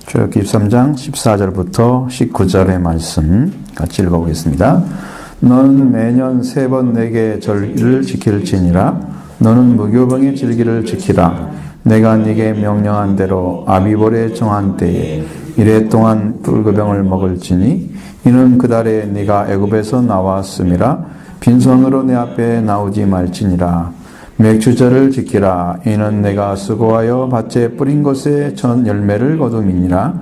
출애굽기 23장 14절부터 19절의 말씀 같이 읽어보겠습니다. 너는 매년 3번 내게 절기를 지킬지니라. 너는 무교병의 절기를 지키라. 내가 네게 명령한 대로 아비볼에 정한 때에 이래 동안 불교병을 먹을지니 이는 그 달에 네가 애굽에서 나왔음이라. 빈손으로 내 앞에 나오지 말지니라. 맥주절을 지키라. 이는 내가 수고하여 밭에 뿌린 것에 첫 열매를 거둠이니라.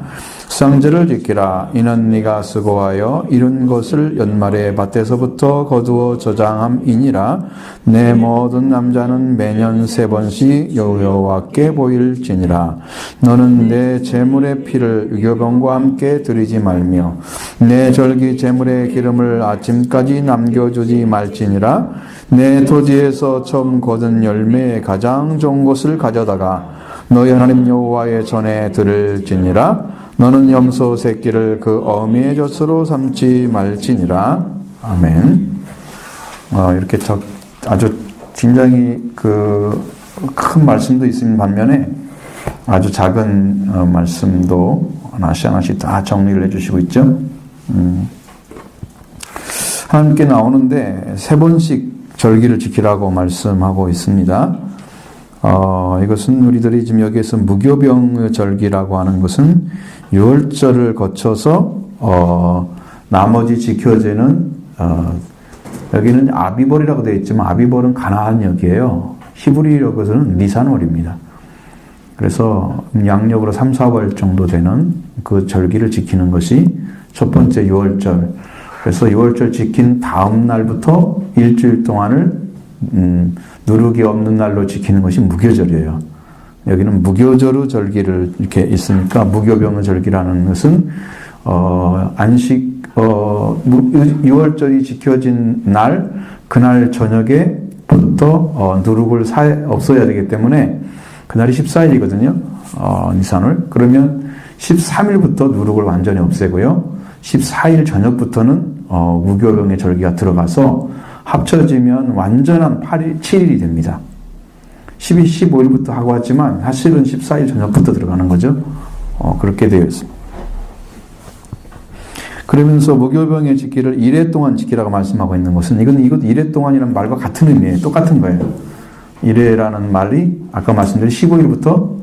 수상절을 지키라. 이는 네가 수고하여 이룬 것을 연말에 밭에서부터 거두어 저장함이니라. 내 모든 남자는 매년 3번씩 여호와께 보일지니라. 너는 내 제물의 피를 유교병과 함께 드리지 말며 내 절기 제물의 기름을 아침까지 남겨주지 말지니라. 내 토지에서 처음 거둔 열매의 가장 좋은 것을 가져다가 너희 하나님 여호와의 전에 드릴지니라. 너는 염소 새끼를 그 어미의 젖으로 삼지 말지니라. 아멘. 이렇게 아주 굉장히 큰 말씀도 있는 반면에 아주 작은 말씀도 하나씩 다 정리를 해주시고 있죠. 함께 나오는데 3번씩 절기를 지키라고 말씀하고 있습니다. 이것은 우리들이 지금 여기에서 무교병 절기라고 하는 것은 6월절을 거쳐서 나머지 지켜지는 여기는 아비볼이라고 되어 있지만 아비볼은 가나안역이에요. 히브리역에서는 니산월입니다. 그래서 양력으로 3, 4월 정도 되는 그 절기를 지키는 것이 첫 번째 6월절. 그래서 6월절 지킨 다음 날부터 일주일 동안을 누룩이 없는 날로 지키는 것이 무교절이에요. 여기는 무교절의 절기를 이렇게 있으니까 무교병의 절기라는 것은 6월절이 지켜진 날 그날 저녁에부터 누룩을 없어야 되기 때문에 그날이 14일이거든요. 니산월. 그러면 13일부터 누룩을 완전히 없애고요. 14일 저녁부터는 무교병의 절기가 들어가서 합쳐지면 완전한 7일이 됩니다. 12, 15일부터 하고 왔지만 사실은 14일 저녁부터 들어가는 거죠. 그렇게 되어 있습니다. 그러면서 무교병의 지키를 1회 동안 지키라고 말씀하고 있는 것은 이것 1회 동안이라는 말과 같은 의미예요. 똑같은 거예요. 1회라는 말이 아까 말씀드린 15일부터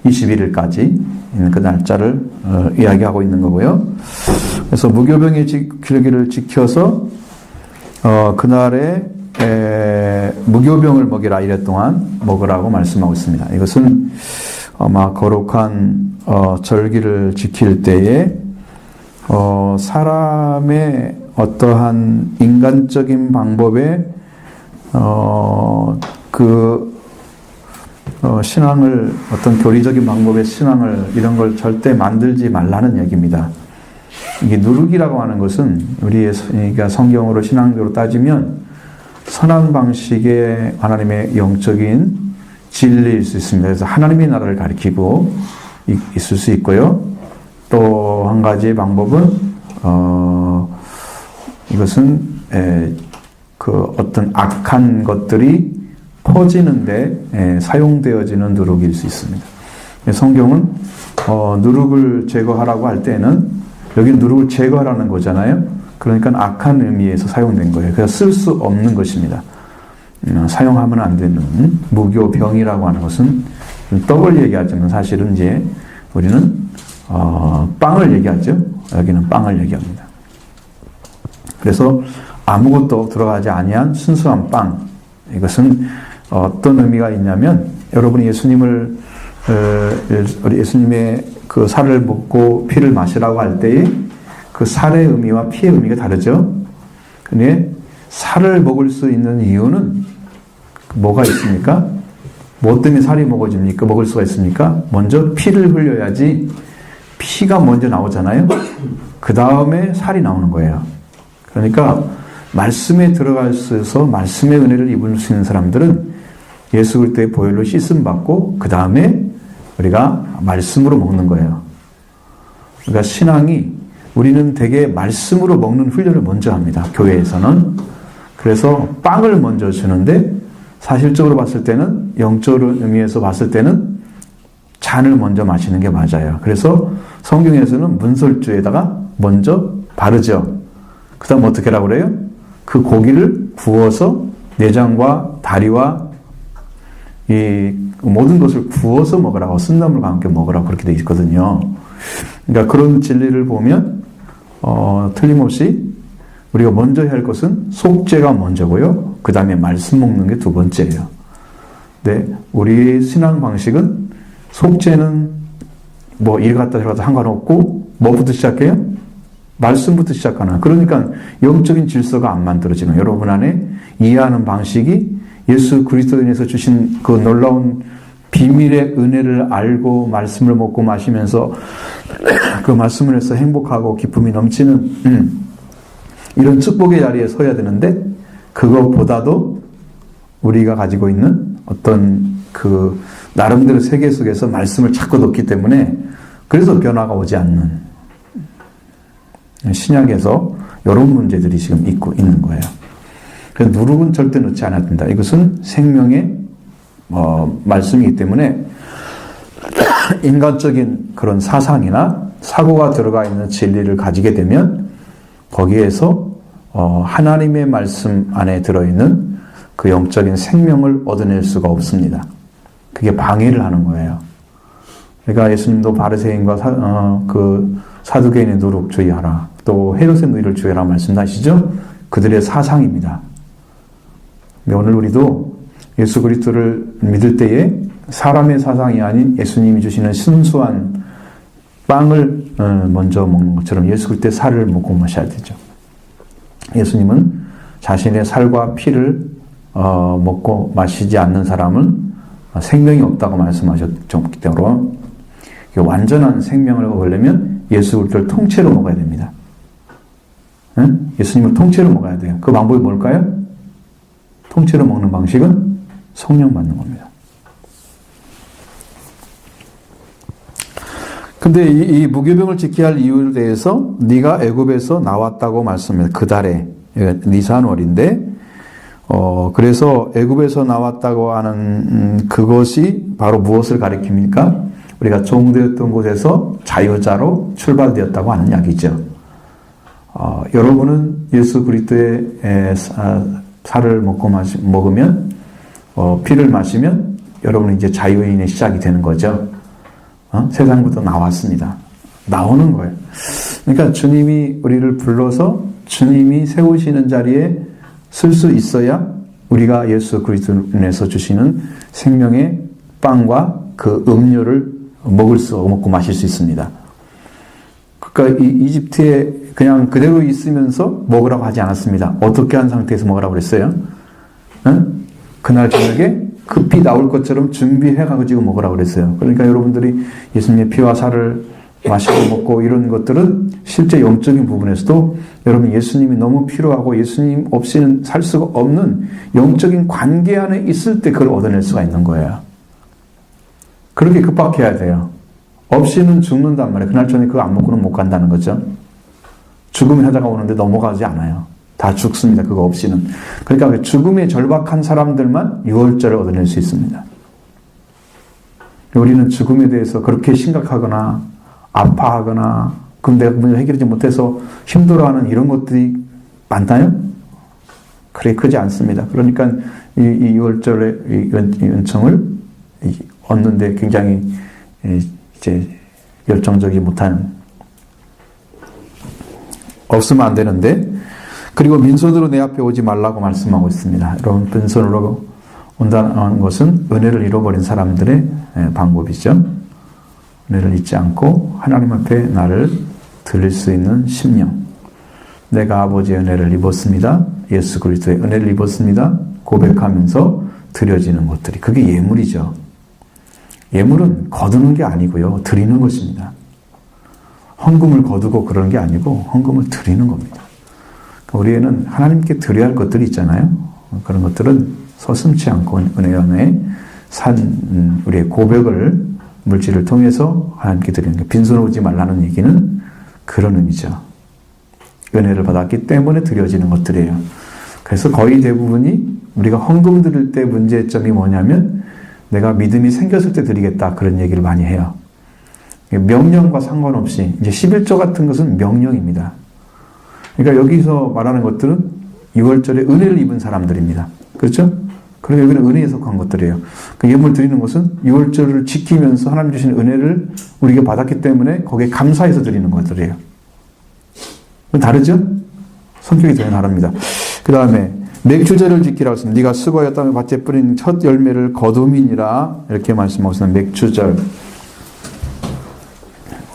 21일까지 있는 그 날짜를 이야기하고 있는 거고요. 그래서 무교병의 절기를 지켜서 그날에 무교병을 먹이라 1회 동안 먹으라고 말씀하고 있습니다. 이것은 아마 거룩한 절기를 지킬 때에 사람의 어떠한 인간적인 방법에 신앙을 어떤 교리적인 방법의 신앙을 이런 걸 절대 만들지 말라는 얘기입니다. 이게 누룩이라고 하는 것은 우리가 성경으로 신앙적으로 따지면 선한 방식의 하나님의 영적인 진리일 수 있습니다. 그래서 하나님의 나라를 가리키고 있을 수 있고요. 또 한 가지 방법은 이것은 어떤 악한 것들이 퍼지는데 사용되어지는 누룩일 수 있습니다. 성경은 누룩을 제거하라고 할 때는 여기 누룩을 제거하라는 거잖아요. 그러니까 악한 의미에서 사용된 거예요. 그래서 쓸 수 없는 것입니다. 사용하면 안 되는 무교병이라고 하는 것은 떡을 얘기하지만 사실은 이제 우리는 빵을 얘기하죠. 여기는 빵을 얘기합니다. 그래서 아무것도 들어가지 아니한 순수한 빵. 이것은 어떤 의미가 있냐면 여러분이 예수님의 그 살을 먹고 피를 마시라고 할 때에 그 살의 의미와 피의 의미가 다르죠. 근데 살을 먹을 수 있는 이유는 뭐가 있습니까? 뭐 때문에 살이 먹을 수가 있습니까? 먼저 피를 흘려야지 피가 먼저 나오잖아요. 그 다음에 살이 나오는 거예요. 그러니까 말씀에 들어가서 말씀의 은혜를 입을 수 있는 사람들은 예수 그리스도의 보혈로 씻음 받고 그 다음에 우리가 말씀으로 먹는 거예요. 그러니까 신앙이 우리는 되게 말씀으로 먹는 훈련을 먼저 합니다. 교회에서는. 그래서 빵을 먼저 주는데 사실적으로 봤을 때는 영적으로 의미에서 봤을 때는 잔을 먼저 마시는 게 맞아요. 그래서 성경에서는 문설주에다가 먼저 바르죠. 그 다음 어떻게 하라고 그래요? 그 고기를 구워서 내장과 다리와 이 모든 것을 구워서 먹으라고, 쓴나물과 함께 먹으라고 그렇게 되어 있거든요. 그러니까 그런 진리를 보면 틀림없이 우리가 먼저 해야 할 것은 속죄가 먼저고요. 그 다음에 말씀 먹는 게 두 번째예요. 네, 우리 신앙 방식은 속죄는 뭐 이리 갔다 저리 갔다 상관없고 뭐부터 시작해요? 말씀부터 시작하나. 그러니까 영적인 질서가 안 만들어지는, 여러분 안에 이해하는 방식이 예수 그리스도에 인해서 주신 그 놀라운 비밀의 은혜를 알고 말씀을 먹고 마시면서 그 말씀을 해서 행복하고 기쁨이 넘치는 이런 축복의 자리에 서야 되는데, 그것보다도 우리가 가지고 있는 어떤 그 나름대로 세계 속에서 말씀을 자꾸 넣기 때문에 그래서 변화가 오지 않는, 신약에서 이런 문제들이 지금 있는 거예요. 그래서 누룩은 절대 넣지 않아야 된다. 이것은 생명의 말씀이기 때문에 인간적인 그런 사상이나 사고가 들어가 있는 진리를 가지게 되면 거기에서 하나님의 말씀 안에 들어있는 그 영적인 생명을 얻어낼 수가 없습니다. 그게 방해를 하는 거예요. 그러니까 예수님도 바리새인과 그 사두개인의 누룩 주의하라, 또 헤롯의 누이를 주의하라 말씀하시죠. 그들의 사상입니다. 오늘 우리도 예수 그리스도를 믿을 때에 사람의 사상이 아닌 예수님이 주시는 순수한 빵을 먼저 먹는 것처럼 예수 그리스도의 살을 먹고 마셔야 되죠. 예수님은 자신의 살과 피를 먹고 마시지 않는 사람은 생명이 없다고 말씀하셨기 때문에 완전한 생명을 얻으려면 예수 그리스도를 통째로 먹어야 됩니다. 응? 예수님을 통째로 먹어야 돼요. 그 방법이 뭘까요? 통째로 먹는 방식은 성령 받는 겁니다. 근데 이 무교병을 지켜야 할 이유에 대해서 네가 애굽에서 나왔다고 말씀합니다. 그 달에 니산월인데 그래서 애굽에서 나왔다고 하는 그것이 바로 무엇을 가리킵니까? 우리가 종되었던 곳에서 자유자로 출발되었다고 하는 이야기죠. 여러분은 예수 그리스도의 살을 먹으면 피를 마시면 여러분은 이제 자유인의 시작이 되는 거죠. 세상부터 나왔습니다. 나오는 거예요. 그러니까 주님이 우리를 불러서 주님이 세우시는 자리에 쓸 수 있어야 우리가 예수 그리스도에서 주시는 생명의 빵과 그 음료를 먹고 마실 수 있습니다. 그러니까 이집트에 그냥 그대로 있으면서 먹으라고 하지 않았습니다. 어떻게 한 상태에서 먹으라고 그랬어요? 응? 그날 저녁에 급히 나올 것처럼 준비해가지고 먹으라고 그랬어요. 그러니까 여러분들이 예수님의 피와 살을 마시고 먹고 이런 것들은 실제 영적인 부분에서도 여러분 예수님이 너무 필요하고 예수님 없이는 살 수가 없는 영적인 관계 안에 있을 때 그걸 얻어낼 수가 있는 거예요. 그렇게 급박해야 돼요. 없이는 죽는단 말이에요. 그날 저녁에 그거 안 먹고는 못 간다는 거죠. 죽음이 하다가 오는데 넘어가지 않아요. 다 죽습니다. 그거 없이는. 그러니까 죽음에 절박한 사람들만 유월절을 얻어낼 수 있습니다. 우리는 죽음에 대해서 그렇게 심각하거나 아파하거나 그럼 내가 문제를 해결하지 못해서 힘들어하는 이런 것들이 많나요? 그래 크지 않습니다. 그러니까 이 유월절의 이 은총을 얻는데 굉장히 이제 열정적이지 못한, 없으면 안 되는데, 그리고 민손으로 내 앞에 오지 말라고 말씀하고 있습니다. 여러분, 빈손으로 온다는 것은 은혜를 잃어버린 사람들의 방법이죠. 은혜를 잊지 않고 하나님 앞에 나를 드릴 수 있는 심령. 내가 아버지의 은혜를 입었습니다. 예수 그리스도의 은혜를 입었습니다. 고백하면서 드려지는 것들이, 그게 예물이죠. 예물은 거두는 게 아니고요, 드리는 것입니다. 헌금을 거두고 그러는 게 아니고 헌금을 드리는 겁니다. 우리에는 하나님께 드려야 할 것들이 있잖아요. 그런 것들은 서슴지 않고 은혜 안에 산 우리의 고백을, 물질을 통해서 하나님께 드리는 게, 빈손으로 오지 말라는 얘기는 그런 의미죠. 은혜를 받았기 때문에 드려지는 것들이에요. 그래서 거의 대부분이 우리가 헌금 드릴 때 문제점이 뭐냐면 내가 믿음이 생겼을 때 드리겠다, 그런 얘기를 많이 해요. 명령과 상관없이 이제 11조 같은 것은 명령입니다. 그러니까 여기서 말하는 것들은 6월절에 은혜를 입은 사람들입니다. 그렇죠? 그래서 여기는 은혜에 속한 것들이에요. 그 예물 드리는 것은 6월절을 지키면서 하나님 주신 은혜를 우리가 받았기 때문에 거기에 감사해서 드리는 것들이에요. 다르죠? 성격이 전혀 다릅니다. 그 다음에 맥주절을 지키라고 했습니다. 네가 수고하여 땅에 밭에 뿌린 첫 열매를 거둠이니라 이렇게 말씀하고 있습니다. 맥주절.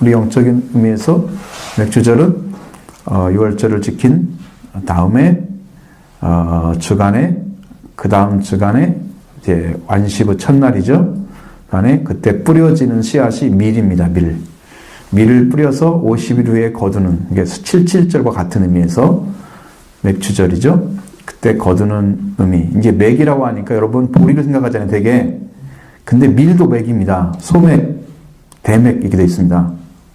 우리 영적인 의미에서 맥주절은 6월절을 지킨 다음에 주간에 그 다음 주간에 이제 완시부 첫날이죠. 그간에 그때 뿌려지는 씨앗이 밀입니다. 밀을 뿌려서 50일 후에 거두는 이게 77절과 같은 의미에서 맥주절이죠. 그때 거두는 의미. 이제 맥이라고 하니까 여러분 보리를 생각하잖아요. 되게. 근데 밀도 맥입니다. 소맥, 대맥 이렇게 되어 있습니다.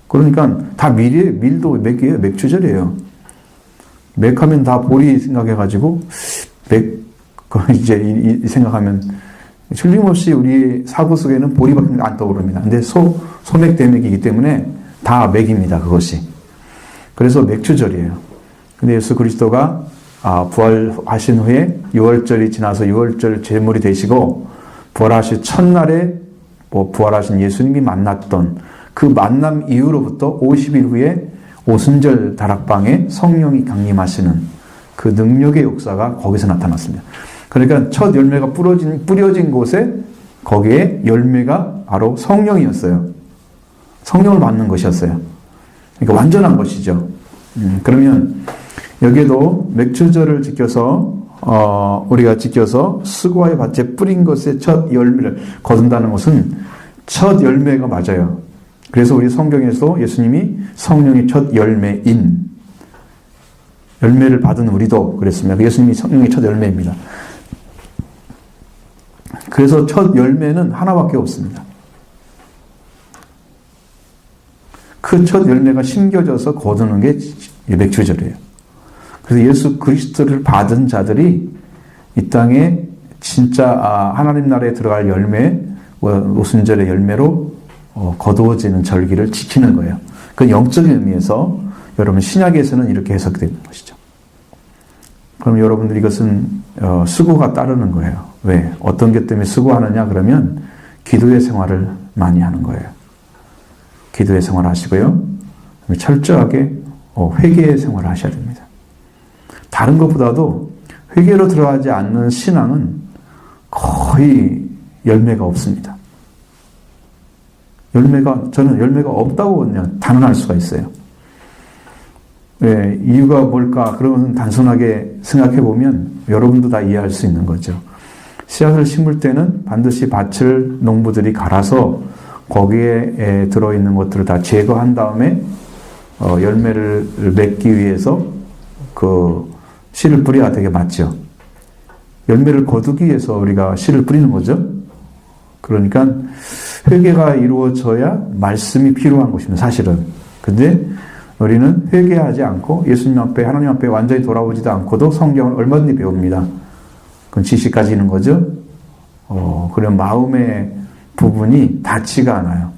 그러니까 다 밀이에요. 밀도 맥이에요. 맥주절이에요. 맥하면 다 보리 생각해가지고 맥 이제 생각하면 틀림없이 우리 사고 속에는 보리밖에 안 떠오릅니다. 근데 소맥 대맥이기 때문에 다 맥입니다. 그것이. 그래서 맥주절이에요. 근데 예수 그리스도가 부활하신 후에 6월절이 지나서 6월절 제물이 되시고 부활하신 첫날에 부활하신 예수님이 만났던 그 만남 이후로부터 50일 후에 오순절 다락방에 성령이 강림하시는 그 능력의 역사가 거기서 나타났습니다. 그러니까 첫 열매가 뿌려진 곳에 거기에 열매가 바로 성령이었어요. 성령을 받는 것이었어요. 그러니까 완전한 것이죠. 그러면 여기에도 맥주절을 지켜서 우리가 지켜서 수고하여 밭에 뿌린 것의 첫 열매를 거둔다는 것은 첫 열매가 맞아요. 그래서 우리 성경에서 예수님이 성령의 첫 열매인 열매를 받은 우리도 그랬습니다. 예수님이 성령의 첫 열매입니다. 그래서 첫 열매는 하나밖에 없습니다. 그 첫 열매가 심겨져서 거두는 게 맥주절이에요. 그래서 예수 그리스도를 받은 자들이 이 땅에 진짜 하나님 나라에 들어갈 열매, 오순절의 열매로 거두어지는 절기를 지키는 거예요. 그 영적인 의미에서 여러분 신약에서는 이렇게 해석되는 것이죠. 그럼 여러분들 이것은 수고가 따르는 거예요. 왜? 어떤 게 때문에 수고하느냐 그러면 기도의 생활을 많이 하는 거예요. 기도의 생활을 하시고요. 철저하게 회개의 생활을 하셔야 됩니다. 다른 것보다도 회개로 들어가지 않는 신앙은 거의 열매가 없습니다. 저는 열매가 없다고 그냥 단언할 수가 있어요. 왜, 이유가 뭘까? 그러면 단순하게 생각해 보면 여러분도 다 이해할 수 있는 거죠. 씨앗을 심을 때는 반드시 밭을 농부들이 갈아서 거기에 들어있는 것들을 다 제거한 다음에 열매를 맺기 위해서 그 씨를 뿌려야 되게 맞죠. 열매를 거두기 위해서 우리가 씨를 뿌리는 거죠. 그러니까 회개가 이루어져야 말씀이 필요한 것입니다. 사실은. 근데 우리는 회개하지 않고 예수님 앞에 하나님 앞에 완전히 돌아오지도 않고도 성경을 얼마든지 배웁니다. 그건 지식까지 있는 거죠. 그런 마음의 부분이 닿지가 않아요.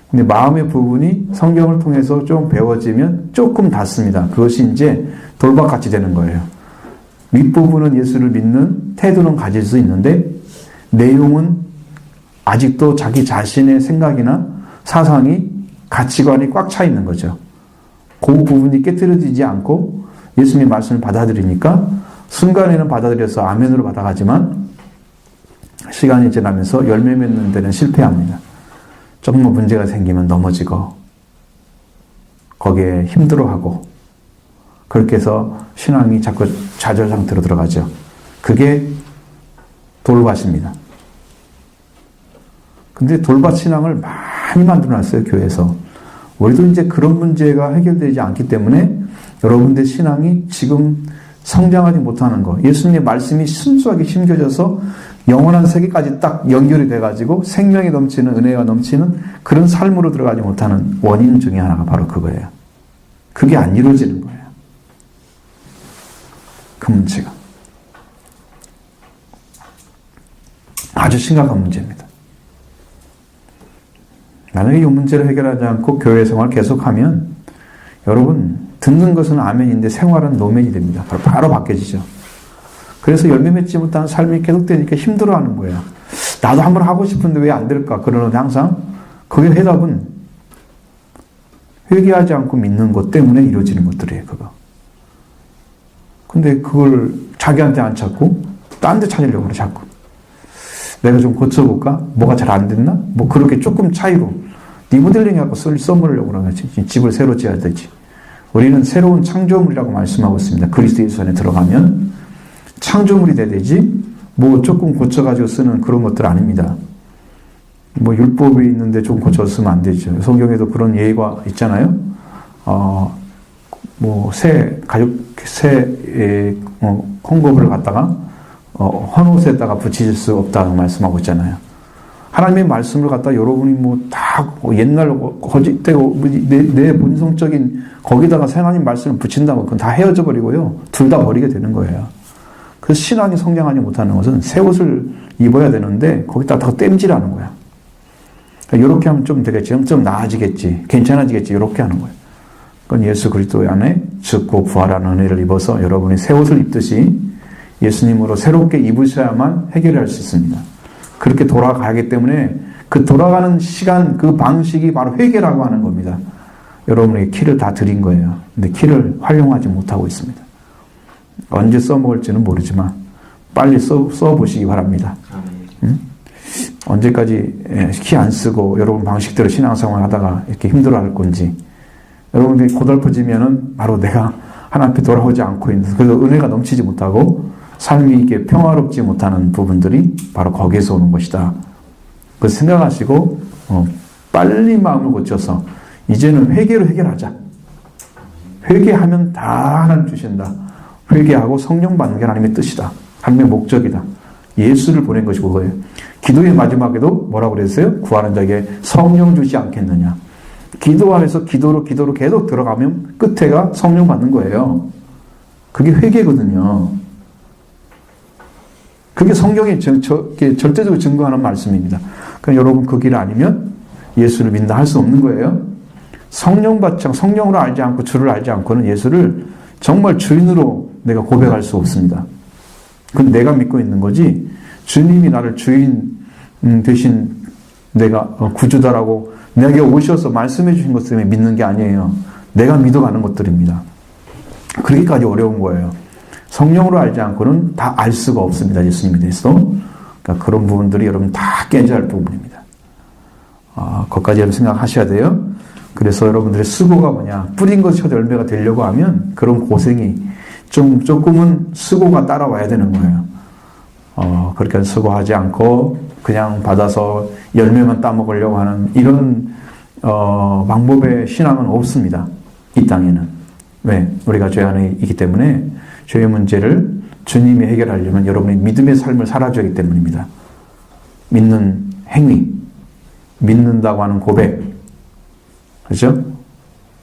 근데 마음의 부분이 성경을 통해서 좀 배워지면 조금 닿습니다. 그것이 이제 돌박같이 되는 거예요. 윗부분은 예수를 믿는 태도는 가질 수 있는데 내용은 아직도 자기 자신의 생각이나 사상이 가치관이 꽉 차 있는 거죠. 그 부분이 깨트려지지 않고 예수님의 말씀을 받아들이니까 순간에는 받아들여서 아멘으로 받아가지만 시간이 지나면서 열매 맺는 데는 실패합니다. 조금 문제가 생기면 넘어지고 거기에 힘들어하고 그렇게 해서 신앙이 자꾸 좌절 상태로 들어가죠. 그게 돌밭입니다. 근데 돌밭 신앙을 많이 만들어놨어요, 교회에서. 우리도 이제 그런 문제가 해결되지 않기 때문에 여러분들 신앙이 지금 성장하지 못하는 거, 예수님의 말씀이 순수하게 심겨져서 영원한 세계까지 딱 연결이 돼가지고 생명이 넘치는, 은혜가 넘치는 그런 삶으로 들어가지 못하는 원인 중에 하나가 바로 그거예요. 그게 안 이루어지는 거예요. 그 문제가. 아주 심각한 문제입니다. 만약에 이 문제를 해결하지 않고 교회 생활 계속하면 여러분 듣는 것은 아멘인데 생활은 노멘이 됩니다. 바로 바뀌어지죠. 그래서 열매 맺지 못하는 삶이 계속되니까 힘들어하는 거예요. 나도 한번 하고 싶은데 왜 안 될까? 그러는데 항상 그게 해답은 회개하지 않고 믿는 것 때문에 이루어지는 것들이에요. 그거. 근데 그걸 자기한테 안 찾고 딴 데 찾으려고 그래 자꾸. 내가 좀 고쳐볼까? 뭐가 잘 안 됐나? 뭐 그렇게 조금 차이로 리모델링 해갖고 써먹으려고 그러는 거지. 집을 새로 지어야 되지. 우리는 새로운 창조물이라고 말씀하고 있습니다. 그리스도 예수 안에 들어가면 창조물이 돼야 되지 뭐 조금 고쳐가지고 쓰는 그런 것들 아닙니다. 뭐 율법이 있는데 좀 고쳐 쓰면 안 되죠. 성경에도 그런 예가 있잖아요. 뭐 새 헝겊을 갖다가 헌옷에다가 붙이실 수 없다고 말씀하고 있잖아요. 하나님의 말씀을 갖다 여러분이 뭐 다 옛날 거짓되고 내 본성적인 거기다가 하나님 말씀을 붙인다고 그건 다 헤어져 버리고요. 둘 다 버리게 되는 거예요. 그래서 신앙이 성장하지 못하는 것은 새 옷을 입어야 되는데 거기다 더 땜질하는 거야. 이렇게 하면 좀 되겠지, 좀 나아지겠지, 괜찮아지겠지 이렇게 하는 거예요. 그건 예수 그리스도 안에 죽고 부활한 은혜를 입어서 여러분이 새 옷을 입듯이 예수님으로 새롭게 입으셔야만 해결할 수 있습니다. 그렇게 돌아가기 때문에 그 돌아가는 시간, 그 방식이 바로 회개라고 하는 겁니다. 여러분에게 키를 다 드린 거예요. 근데 키를 활용하지 못하고 있습니다. 언제 써먹을지는 모르지만 빨리 써보시기 바랍니다. 응? 언제까지 키 안 쓰고 여러분 방식대로 신앙생활 하다가 이렇게 힘들어할 건지 여러분들이 고달퍼지면은 바로 내가 하나님 앞에 돌아오지 않고 있는 그래서 은혜가 넘치지 못하고 삶이 이게 평화롭지 못하는 부분들이 바로 거기에서 오는 것이다. 그 생각하시고 빨리 마음을 고쳐서 이제는 회개로 해결하자. 회개하면 다 하나님 주신다. 회개하고 성령 받는 게 하나님의 뜻이다. 하나님의 목적이다. 예수를 보낸 것이 그거예요. 기도의 마지막에도 뭐라고 그랬어요? 구하는 자에게 성령 주지 않겠느냐. 기도 안에서 기도로 계속 들어가면 끝에가 성령 받는 거예요. 그게 회개거든요. 그게 성경에 절대적으로 증거하는 말씀입니다. 그러니까 여러분 그 길 아니면 예수를 믿는다 할 수 없는 거예요. 성령으로 알지 않고 주를 알지 않고는 예수를 정말 주인으로 내가 고백할 수 없습니다. 그건 내가 믿고 있는 거지 주님이 나를 주인 대신 내가 구주다라고 내게 오셔서 말씀해 주신 것 때문에 믿는 게 아니에요. 내가 믿어가는 것들입니다. 그러기까지 어려운 거예요. 성령으로 알지 않고는 다 알 수가 없습니다. 예수님에 대해서. 그러니까 그런 부분들이 여러분 다 깨져야 할 부분입니다. 그것까지 여러분 생각하셔야 돼요. 그래서 여러분들의 수고가 뭐냐. 뿌린 것이 열매가 되려고 하면 그런 고생이 조금은 수고가 따라와야 되는 거예요. 그렇게 수고하지 않고 그냥 받아서 열매만 따먹으려고 하는 이런 방법의 신앙은 없습니다. 이 땅에는. 왜? 우리가 죄 안에 있기 때문에 죄의 문제를 주님이 해결하려면 여러분이 믿음의 삶을 살아줘야 하기 때문입니다. 믿는 행위, 믿는다고 하는 고백. 그렇죠?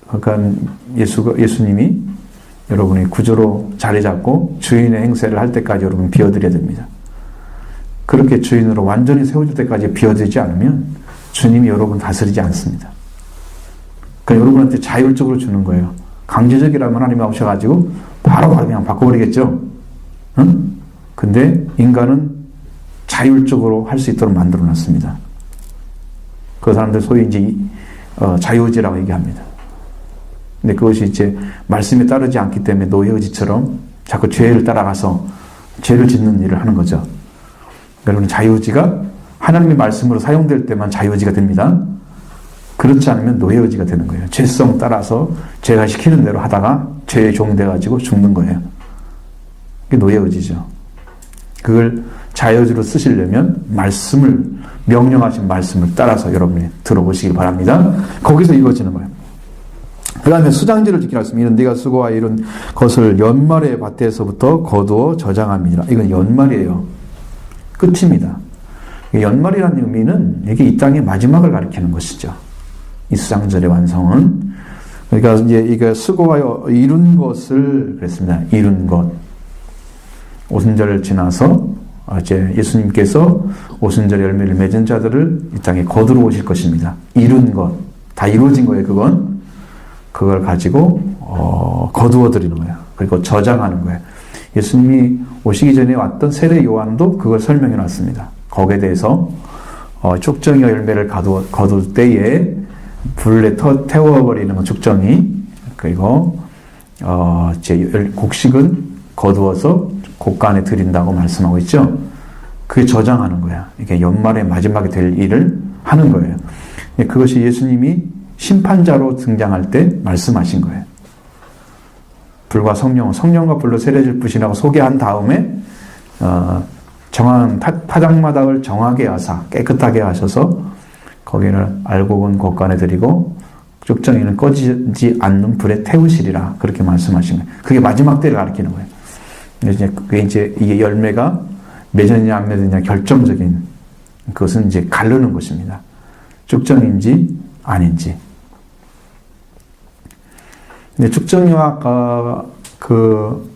그러니까 예수님이 여러분이 구조로 자리 잡고 주인의 행세를 할 때까지 여러분 비워드려야 됩니다. 그렇게 주인으로 완전히 세워질 때까지 비워지지 않으면 주님이 여러분 다스리지 않습니다. 그러니까 여러분한테 자율적으로 주는 거예요. 강제적이라면 하나님이 오셔가지고 바로 그냥 바꿔버리겠죠. 응? 근데 인간은 자율적으로 할 수 있도록 만들어 놨습니다. 그 사람들 소위 이제 자유의지라고 얘기합니다. 근데 그것이 이제 말씀에 따르지 않기 때문에 노예의지처럼 자꾸 죄를 따라가서 죄를 짓는 일을 하는 거죠. 여러분 자유의지가 하나님의 말씀으로 사용될 때만 자유의지가 됩니다. 그렇지 않으면 노예의지가 되는 거예요. 죄성 따라서 죄가 시키는 대로 하다가 죄의 종이 돼가지고 죽는 거예요. 그게 노예의지죠. 그걸 자유의지로 쓰시려면 명령하신 말씀을 따라서 여러분이 들어보시길 바랍니다. 거기서 이루어지는 거예요. 그 다음에 수장지를 지키라 했습니다. 이런 네가 수고하여 이런 것을 연말의 밭에서부터 거두어 저장함이니라. 이건 연말이에요. 끝입니다. 연말이라는 의미는 이게 이 땅의 마지막을 가리키는 것이죠. 이 수장절의 완성은. 그러니까 이제 이게 수고하여 이룬 것을 그랬습니다. 이룬 것. 오순절을 지나서 이제 예수님께서 오순절의 열매를 맺은 자들을 이 땅에 거두러 오실 것입니다. 이룬 것, 다 이루어진 거예요. 그걸 가지고 거두어 드리는 거예요. 그리고 저장하는 거예요. 예수님이 오시기 전에 왔던 세례 요한도 그걸 설명해 놨습니다. 거기에 대해서 쭉정이 열매를 거둘 때에 불에 태워버리는 쭉정이, 그리고 곡식은 거두어서 곡간에 드린다고 말씀하고 있죠. 그게 저장하는 거야. 이게 연말의 마지막에 될 일을 하는 거예요. 그것이 예수님이 심판자로 등장할 때 말씀하신 거예요. 불과 성령과 불로 세례를 부시라고 소개한 다음에 정한 타작마당을 정하게 하사 깨끗하게 하셔서 거기를 알곡은 곡간에 드리고 쭉정이는 꺼지지 않는 불에 태우시리라, 그렇게 말씀하신 거예요. 그게 마지막 때를 가리키는 거예요. 그게 이제 이게 열매가 맺었냐 안 맺었냐 결정적인, 그것은 이제 가르는 것입니다. 쭉정인지 아닌지. 근데 쭉정이와 그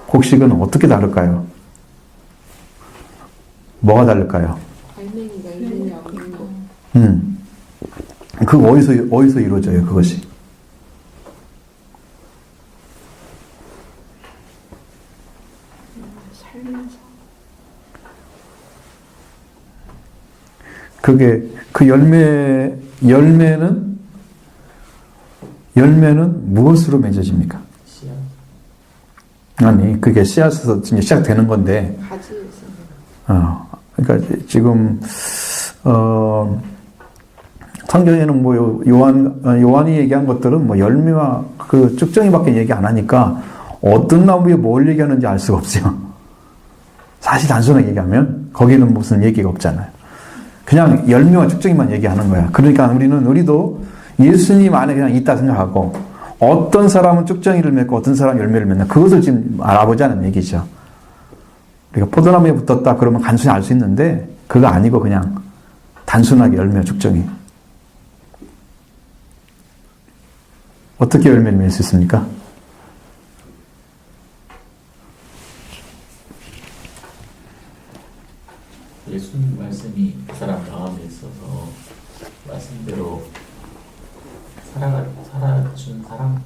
곡식은 어떻게 다를까요? 뭐가 다를까요? 알맹이가 있느냐 없느냐. 그거 어디서 이루어져요, 그것이? 살면서. 그게 그 열매는 무엇으로 맺어집니까? 씨앗. 아니, 그게 씨앗에서 이제 시작되는 건데. 가지에서. 그러니까 지금 성경에는 뭐 요한이 얘기한 것들은 뭐 열매와 그 쭉정이밖에 얘기 안 하니까 어떤 나무에 뭘 얘기하는지 알 수가 없어요. 사실 단순하게 얘기하면 거기는 무슨 얘기가 없잖아요. 그냥 열매와 쭉정이만 얘기하는 거야. 그러니까 우리도 예수님 안에 그냥 있다 생각하고, 어떤 사람은 쭉정이를 맺고 어떤 사람은 열매를 맺나, 그것을 지금 알아보자는 얘기죠. 그러니까 포도나무에 붙었다 그러면 간순히 알 수 있는데, 그거 아니고 그냥 단순하게 열매와 쭉정이. 어떻게 열매를 맺을 수 있습니까? 예수님 말씀이 그 사람 마음에 있어서 말씀대로 살아준 사람.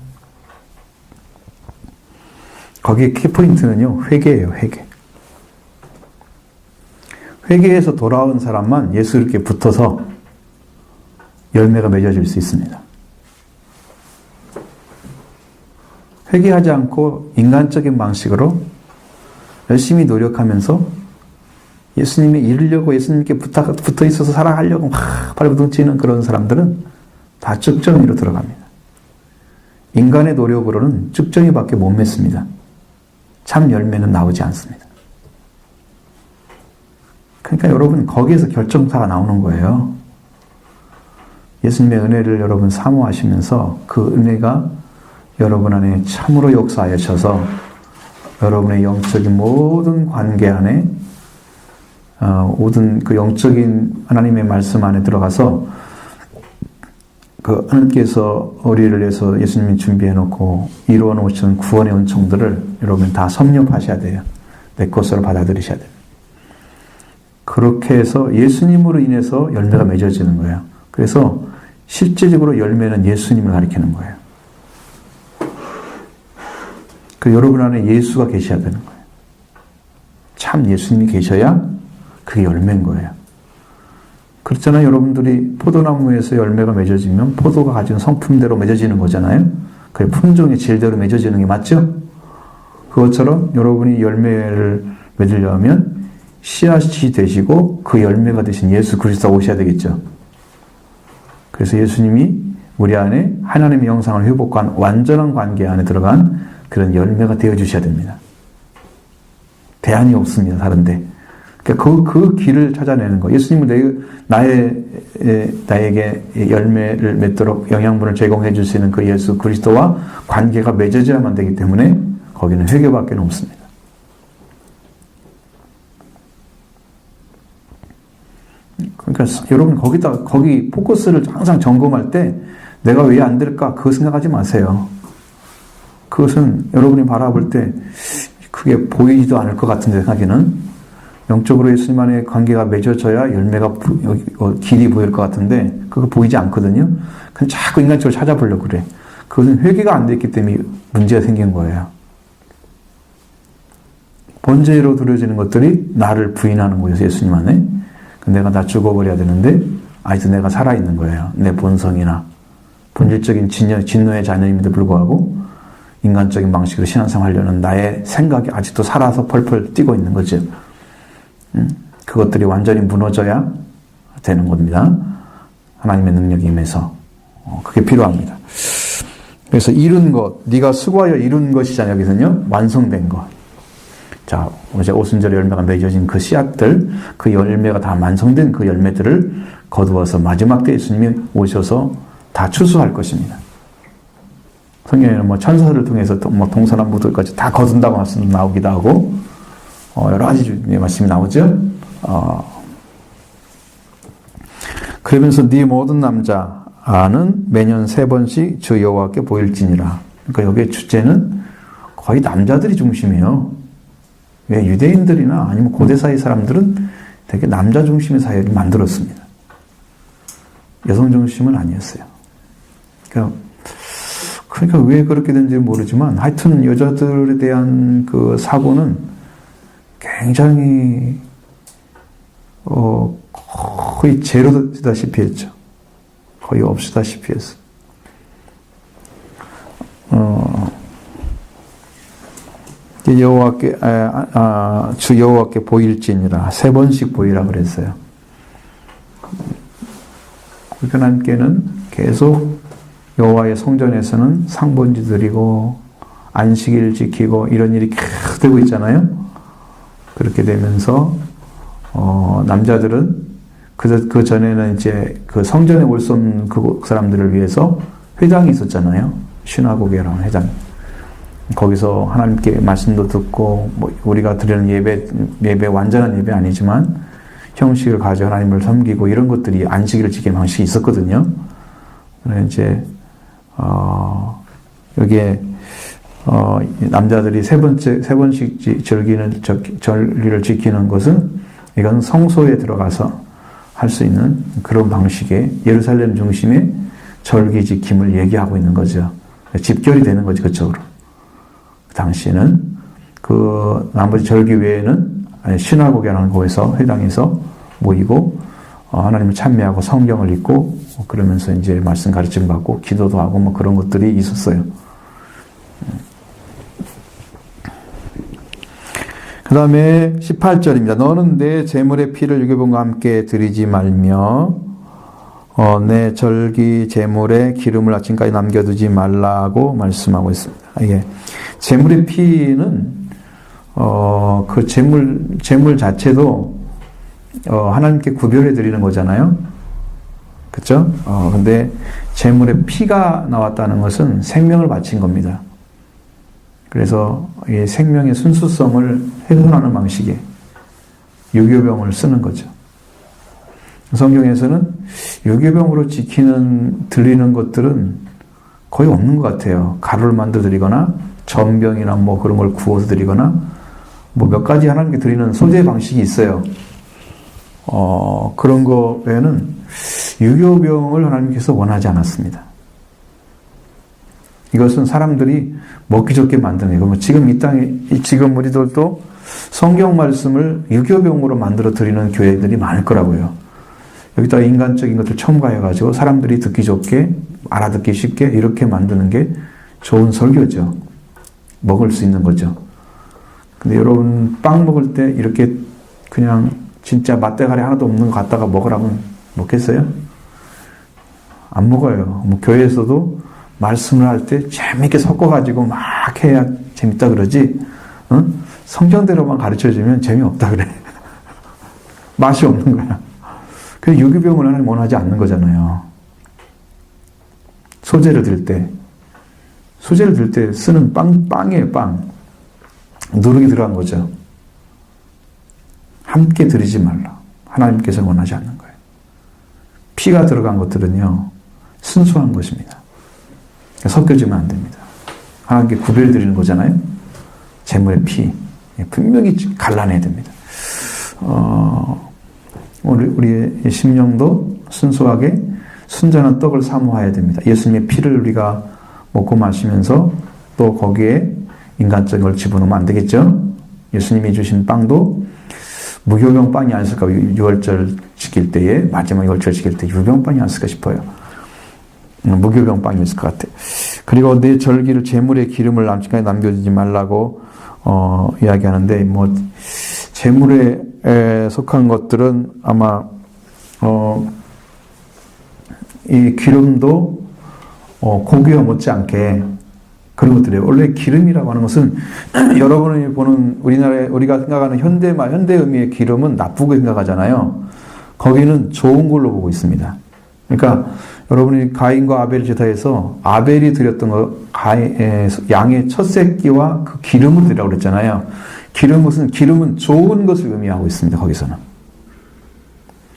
거기에 키포인트는요, 회개예요, 회개. 회개에서 돌아온 사람만 예수 이렇게 붙어서 열매가 맺어질 수 있습니다. 회개하지 않고 인간적인 방식으로 열심히 노력하면서 예수님이 이루려고 예수님께 붙어 있어서 살아가려고 막 발버둥치는 그런 사람들은 다 쭉정이로 들어갑니다. 인간의 노력으로는 쭉정이밖에 못 맺습니다. 참 열매는 나오지 않습니다. 그러니까 여러분, 거기에서 결정타가 나오는 거예요. 예수님의 은혜를 여러분 사모하시면서 그 은혜가 여러분 안에 참으로 역사하셔서 여러분의 영적인 모든 관계 안에, 모든 그 영적인 하나님의 말씀 안에 들어가서 그 하나님께서 우리를 위해서 예수님이 준비해 놓고 이루어 놓으신 구원의 은총들을 여러분 다 섭렵하셔야 돼요. 내 것으로 받아들이셔야 돼요. 그렇게 해서 예수님으로 인해서 열매가 맺어지는 거예요. 그래서 실제적으로 열매는 예수님을 가리키는 거예요. 그 여러분 안에 예수가 계셔야 되는 거예요. 참 예수님이 계셔야 그게 열매인 거예요. 그렇잖아요. 여러분들이 포도나무에서 열매가 맺어지면 포도가 가진 성품대로 맺어지는 거잖아요. 그 품종의 질대로 맺어지는 게 맞죠? 그것처럼 여러분이 열매를 맺으려면 씨앗이 되시고 그 열매가 되신 예수 그리스도가 오셔야 되겠죠. 그래서 예수님이 우리 안에 하나님의 형상을 회복한 완전한 관계 안에 들어간 그런 열매가 되어주셔야 됩니다. 대안이 없습니다. 다른데. 그러니까 그 길을 찾아내는 거. 예수님은 나에게 열매를 맺도록 영양분을 제공해 줄 수 있는 그 예수 그리스도와 관계가 맺어져야만 되기 때문에 거기는 회개밖에 없습니다. 그러니까 여러분 거기 포커스를 항상 점검할 때 내가 왜 안 될까 그거 생각하지 마세요. 그것은 여러분이 바라볼 때 그게 보이지도 않을 것 같은데 생각에는 영적으로 예수님만의 관계가 맺어져야 열매가 길이 보일 것 같은데 그거 보이지 않거든요. 그냥 자꾸 인간적으로 찾아보려고 그래. 그것은 회개가 안 됐기 때문에 문제가 생긴 거예요. 본질로 두려지는 것들이 나를 부인하는 거예요. 예수님 안에. 내가 나 죽어버려야 되는데 아직도 내가 살아있는 거예요. 내 본성이나 본질적인 진노의 자녀임에도 불구하고 인간적인 방식으로 신앙생활 하려는 나의 생각이 아직도 살아서 펄펄 뛰고 있는 거죠. 그것들이 완전히 무너져야 되는 겁니다. 하나님의 능력이 임해서 그게 필요합니다. 그래서 이룬 것, 네가 수고하여 이룬 것이잖아요. 여기서는요. 완성된 것. 자, 이제 오순절의 열매가 맺어진 그 씨앗들, 그 열매가 다 완성된 그 열매들을 거두어서 마지막 때 예수님이 오셔서 다 추수할 것입니다. 성경에는 뭐 천사를 통해서 뭐 동서남북들까지 다 거둔다고 말씀 나오기도 하고, 여러 가지 말씀이 나오죠. 그러면서 네 모든 남자는 매년 3번씩 주 여호와께 보일지니라. 그러니까 여기에 주제는 거의 남자들이 중심이에요. 왜 유대인들이나 아니면 고대 사회 사람들은 되게 남자 중심의 사회를 만들었습니다. 여성 중심은 아니었어요. 그러니까 왜 그렇게 된지 모르지만 하여튼 여자들에 대한 그 사고는 굉장히 거의 제로다시피 했죠. 거의 없으다시피 했어. 여호와께 주 여호와께 보일지니라 3번씩 보이라 그랬어요. 하나님께는 계속 여호와의 성전에서는 상번지 드리고 안식일 지키고 이런 일이 계속 되고 있잖아요. 그렇게 되면서 남자들은 그 전에는 이제 그 성전에 올 수 없는 그 사람들을 위해서 회당이 있었잖아요. 시나고게라는 회당. 거기서 하나님께 말씀도 듣고 뭐 우리가 드리는 예배 완전한 예배 아니지만 형식을 가지고 하나님을 섬기고 이런 것들이 안식일을 지키는 방식이 있었거든요. 그래서 이제 여기에 남자들이 3번씩 절기를 지키는 것은 이건 성소에 들어가서 할 수 있는 그런 방식의 예루살렘 중심의 절기 지킴을 얘기하고 있는 거죠. 집결이 되는 거죠, 그쪽으로. 그 당시에는 그 나머지 절기 외에는 시나고게라는 곳에서 회당에서 모이고 하나님을 찬미하고 성경을 읽고 그러면서 이제 말씀 가르침 받고 기도도 하고 뭐 그런 것들이 있었어요. 그 다음에 18절입니다. 너는 내 제물의 피를 유교병과 함께 드리지 말며 내 절기 제물에 기름을 아침까지 남겨두지 말라고 말씀하고 있습니다. 이게 제물의 피는 그 제물 자체도 하나님께 구별해 드리는 거잖아요. 그렇죠? 근데 제물의 피가 나왔다는 것은 생명을 바친 겁니다. 그래서 이 생명의 순수성을 훼손하는 방식의 유교병을 쓰는 거죠. 성경에서는 유교병으로 드리는 것들은 거의 없는 것 같아요. 가루를 만들어 드리거나 전병이나 뭐 그런 걸 구워서 드리거나 뭐 몇 가지 하나님께 드리는 소재 방식이 있어요. 그런 거 외에는 유교병을 하나님께서 원하지 않았습니다. 이것은 사람들이 먹기 좋게 만드는 거고, 지금 이 땅에, 지금 우리들도 성경 말씀을 유교병으로 만들어 드리는 교회들이 많을 거라고요. 여기다가 인간적인 것들 첨가해가지고 사람들이 듣기 좋게, 알아듣기 쉽게 이렇게 만드는 게 좋은 설교죠. 먹을 수 있는 거죠. 근데 여러분, 빵 먹을 때 이렇게 그냥 진짜 맛대가리 하나도 없는 거 갖다가 먹으라면 먹겠어요? 안 먹어요. 뭐 교회에서도 말씀을 할 때 재밌게 섞어가지고 막 해야 재밌다 그러지, 성경대로만 가르쳐주면 재미없다 그래. 맛이 없는 거야. 그래서 유교병을 하나님 원하지 않는 거잖아요. 소재를 들 때 쓰는 빵이에요, 빵. 누룩이 들어간 거죠. 함께 드리지 말라. 하나님께서 원하지 않는 거예요. 피가 들어간 것들은요, 순수한 것입니다. 섞여지면 안 됩니다. 하나님께 구별드리는 거잖아요. 제물의 피. 분명히 갈라내야 됩니다. 우리의 심령도 순수하게 순전한 떡을 사모해야 됩니다. 예수님의 피를 우리가 먹고 마시면서 또 거기에 인간적인 걸 집어넣으면 안 되겠죠? 예수님이 주신 빵도 무교병 빵이 아니었을까? 유월절 지킬 때에, 마지막 유월절 지킬 때 유병빵이 아니었을까 싶어요. 무교병 빵이었을 것 같아. 그리고 내 절기를 제물의 기름을 남짓까지 남겨주지 말라고 이야기하는데, 제물에 속한 것들은 아마 이 기름도 고기와 못지않게 그런 것들이에요. 원래 기름이라고 하는 것은 여러분이 보는 우리나라에 우리가 생각하는 현대 의미의 기름은 나쁘게 생각하잖아요. 거기는 좋은 걸로 보고 있습니다. 그러니까 여러분이 가인과 아벨 제사에서 아벨이 드렸던 거 양의 첫 새끼와 그 기름을 드리라고 그랬잖아요. 기름은 좋은 것을 의미하고 있습니다. 거기서는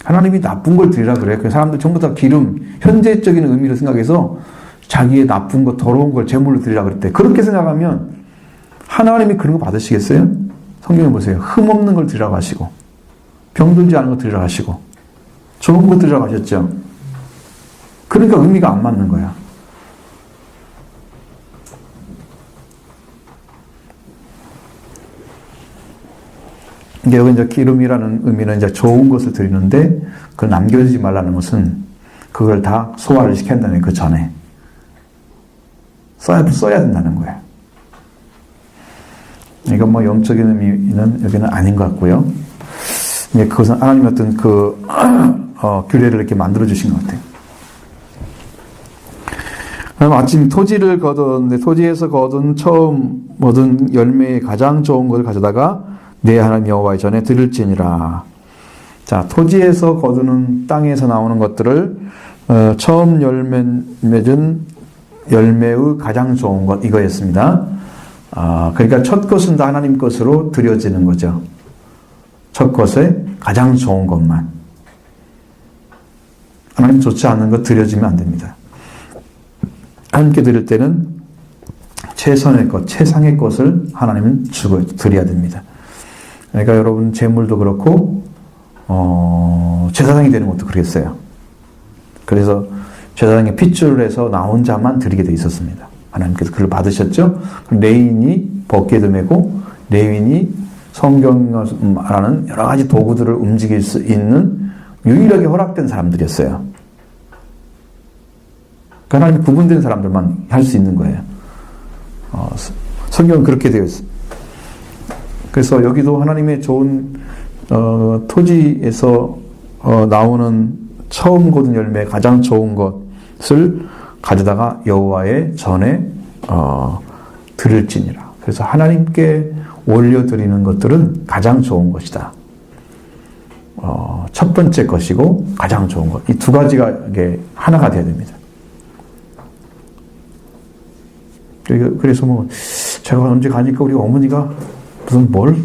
하나님이 나쁜 걸 드리라 그래요. 그 사람들 전부 다 기름 현재적인 의미를 생각해서 자기의 나쁜 것, 더러운 걸 제물로 드리라 그랬대. 그렇게 생각하면 하나님이 그런 거 받으시겠어요? 성경에 보세요. 흠없는 걸 드리라고 하시고 병들지 않은 거 드리라고 하시고 좋은 거 드리라고 하셨죠. 그러니까 의미가 안 맞는 거야. 여기 이제 기름이라는 의미는 이제 좋은 것을 드리는데 그걸 남겨주지 말라는 것은 그걸 다 소화를 시킨다는 그 전에 써야 된다는 거예요. 이건 영적인 의미는 여기는 아닌 것 같고요. 이제 그것은 하나님의 어떤 규례를 이렇게 만들어 주신 것 같아요. 마침 토지를 거두었는데 토지에서 거둔 처음 얻은 열매의 가장 좋은 것을 가져다가 내 하나님 여호와의 전에 드릴지니라. 자, 토지에서 거두는 땅에서 나오는 것들을 처음 맺은 열매의 가장 좋은 것 이거였습니다. 그러니까 첫 것은 다 하나님 것으로 드려지는 거죠. 첫 것에 가장 좋은 것만. 하나님 좋지 않은 것 드려지면 안 됩니다. 하나님께 드릴 때는 최선의 것, 최상의 것을 하나님은 드려야 됩니다. 그러니까 여러분 재물도 그렇고 제사장이 되는 것도 그랬어요. 그래서 제사장의 핏줄을 해서 나 혼자만 드리게 돼 있었습니다. 하나님께서 그걸 받으셨죠. 레인이 벗게도 메고 레인이 성경 말하는 여러 가지 도구들을 움직일 수 있는 유일하게 허락된 사람들이었어요. 그러니까 하나님 구분된 사람들만 할 수 있는 거예요. 성경은 그렇게 되어 있습니다. 그래서 여기도 하나님의 좋은 토지에서 나오는 처음 거둔 열매 가장 좋은 것을 가져다가 여호와의 전에 드릴지니라. 그래서 하나님께 올려드리는 것들은 가장 좋은 것이다. 첫 번째 것이고 가장 좋은 것. 이 두 가지가 이게 하나가 돼야 됩니다. 그래서 제가 언제 가니까 우리 어머니가 무슨 뭘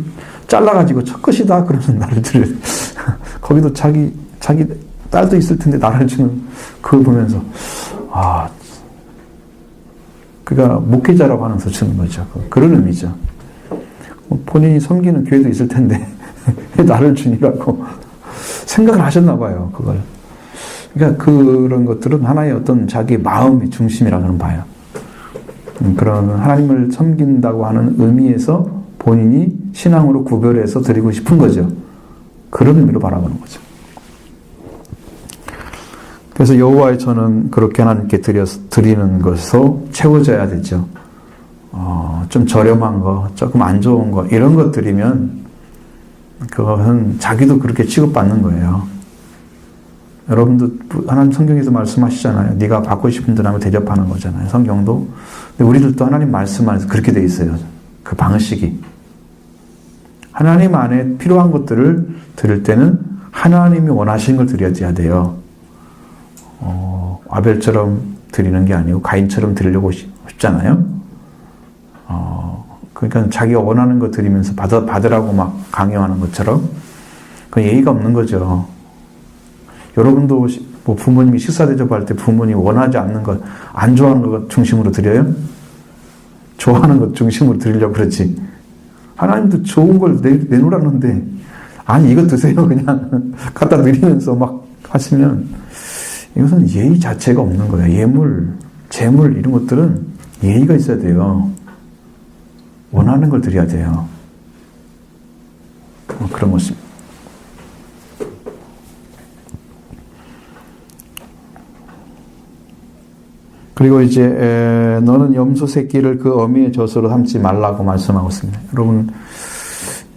잘라가지고 첫 것이다 그러면 나를 드려. 거기도 자기 딸도 있을 텐데 나를 주는 그걸 보면서 그가 목회자라고 하면서 주는 거죠. 그런 의미죠. 본인이 섬기는 교회도 있을 텐데 왜 나를 주니라고 생각을 하셨나 봐요. 그걸. 그러니까 그런 것들은 하나의 어떤 자기 마음의 중심이라고는 봐요. 그런 하나님을 섬긴다고 하는 의미에서 본인이 신앙으로 구별해서 드리고 싶은 거죠. 그런 의미로 바라보는 거죠. 그래서 여호와의 전은 그렇게 하나님께 드리는 것으로 채워져야 되죠. 좀 저렴한 거, 조금 안 좋은 거 이런 것 드리면 그것은 자기도 그렇게 취급받는 거예요. 여러분도 하나님 성경에서 말씀하시잖아요. 네가 받고 싶은 대로 하면 대접하는 거잖아요. 성경도. 근데 우리들도 하나님 말씀 안에서 그렇게 돼 있어요. 그 방식이. 하나님 안에 필요한 것들을 드릴 때는 하나님이 원하시는 걸 드려야 돼요. 아벨처럼 드리는 게 아니고 가인처럼 드리려고 싶잖아요. 그러니까 자기가 원하는 거 드리면서 받으라고 막 강요하는 것처럼 그 예의가 없는 거죠. 여러분도 부모님이 식사 대접할 때 부모님이 원하지 않는 것, 안 좋아하는 것 중심으로 드려요? 좋아하는 것 중심으로 드리려고 그러지. 하나님도 좋은 걸 내놓으라는데 아니 이거 드세요 그냥 갖다 드리면서 막 하시면 이것은 예의 자체가 없는 거예요. 예물, 재물 이런 것들은 예의가 있어야 돼요. 원하는 걸 드려야 돼요. 그런 것입니다. 그리고 이제 너는 염소 새끼를 그 어미의 젖으로 삼지 말라고 말씀하고 있습니다. 여러분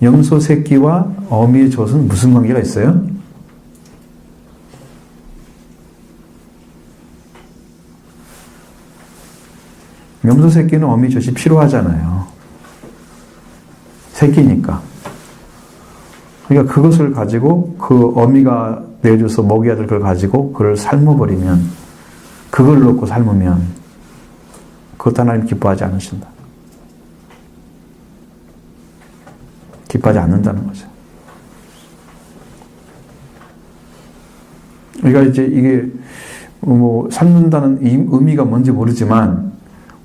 염소 새끼와 어미의 젖은 무슨 관계가 있어요? 염소 새끼는 어미 젖이 필요하잖아요. 새끼니까. 그러니까 그것을 가지고 그 어미가 내줘서 먹여야 될 걸 가지고 그걸 삶아버리면 그걸 놓고 삶으면 그것 하나님 기뻐하지 않으신다. 기뻐하지 않는다는 거죠. 그러니까 이제 이게 뭐 삶는다는 의미가 뭔지 모르지만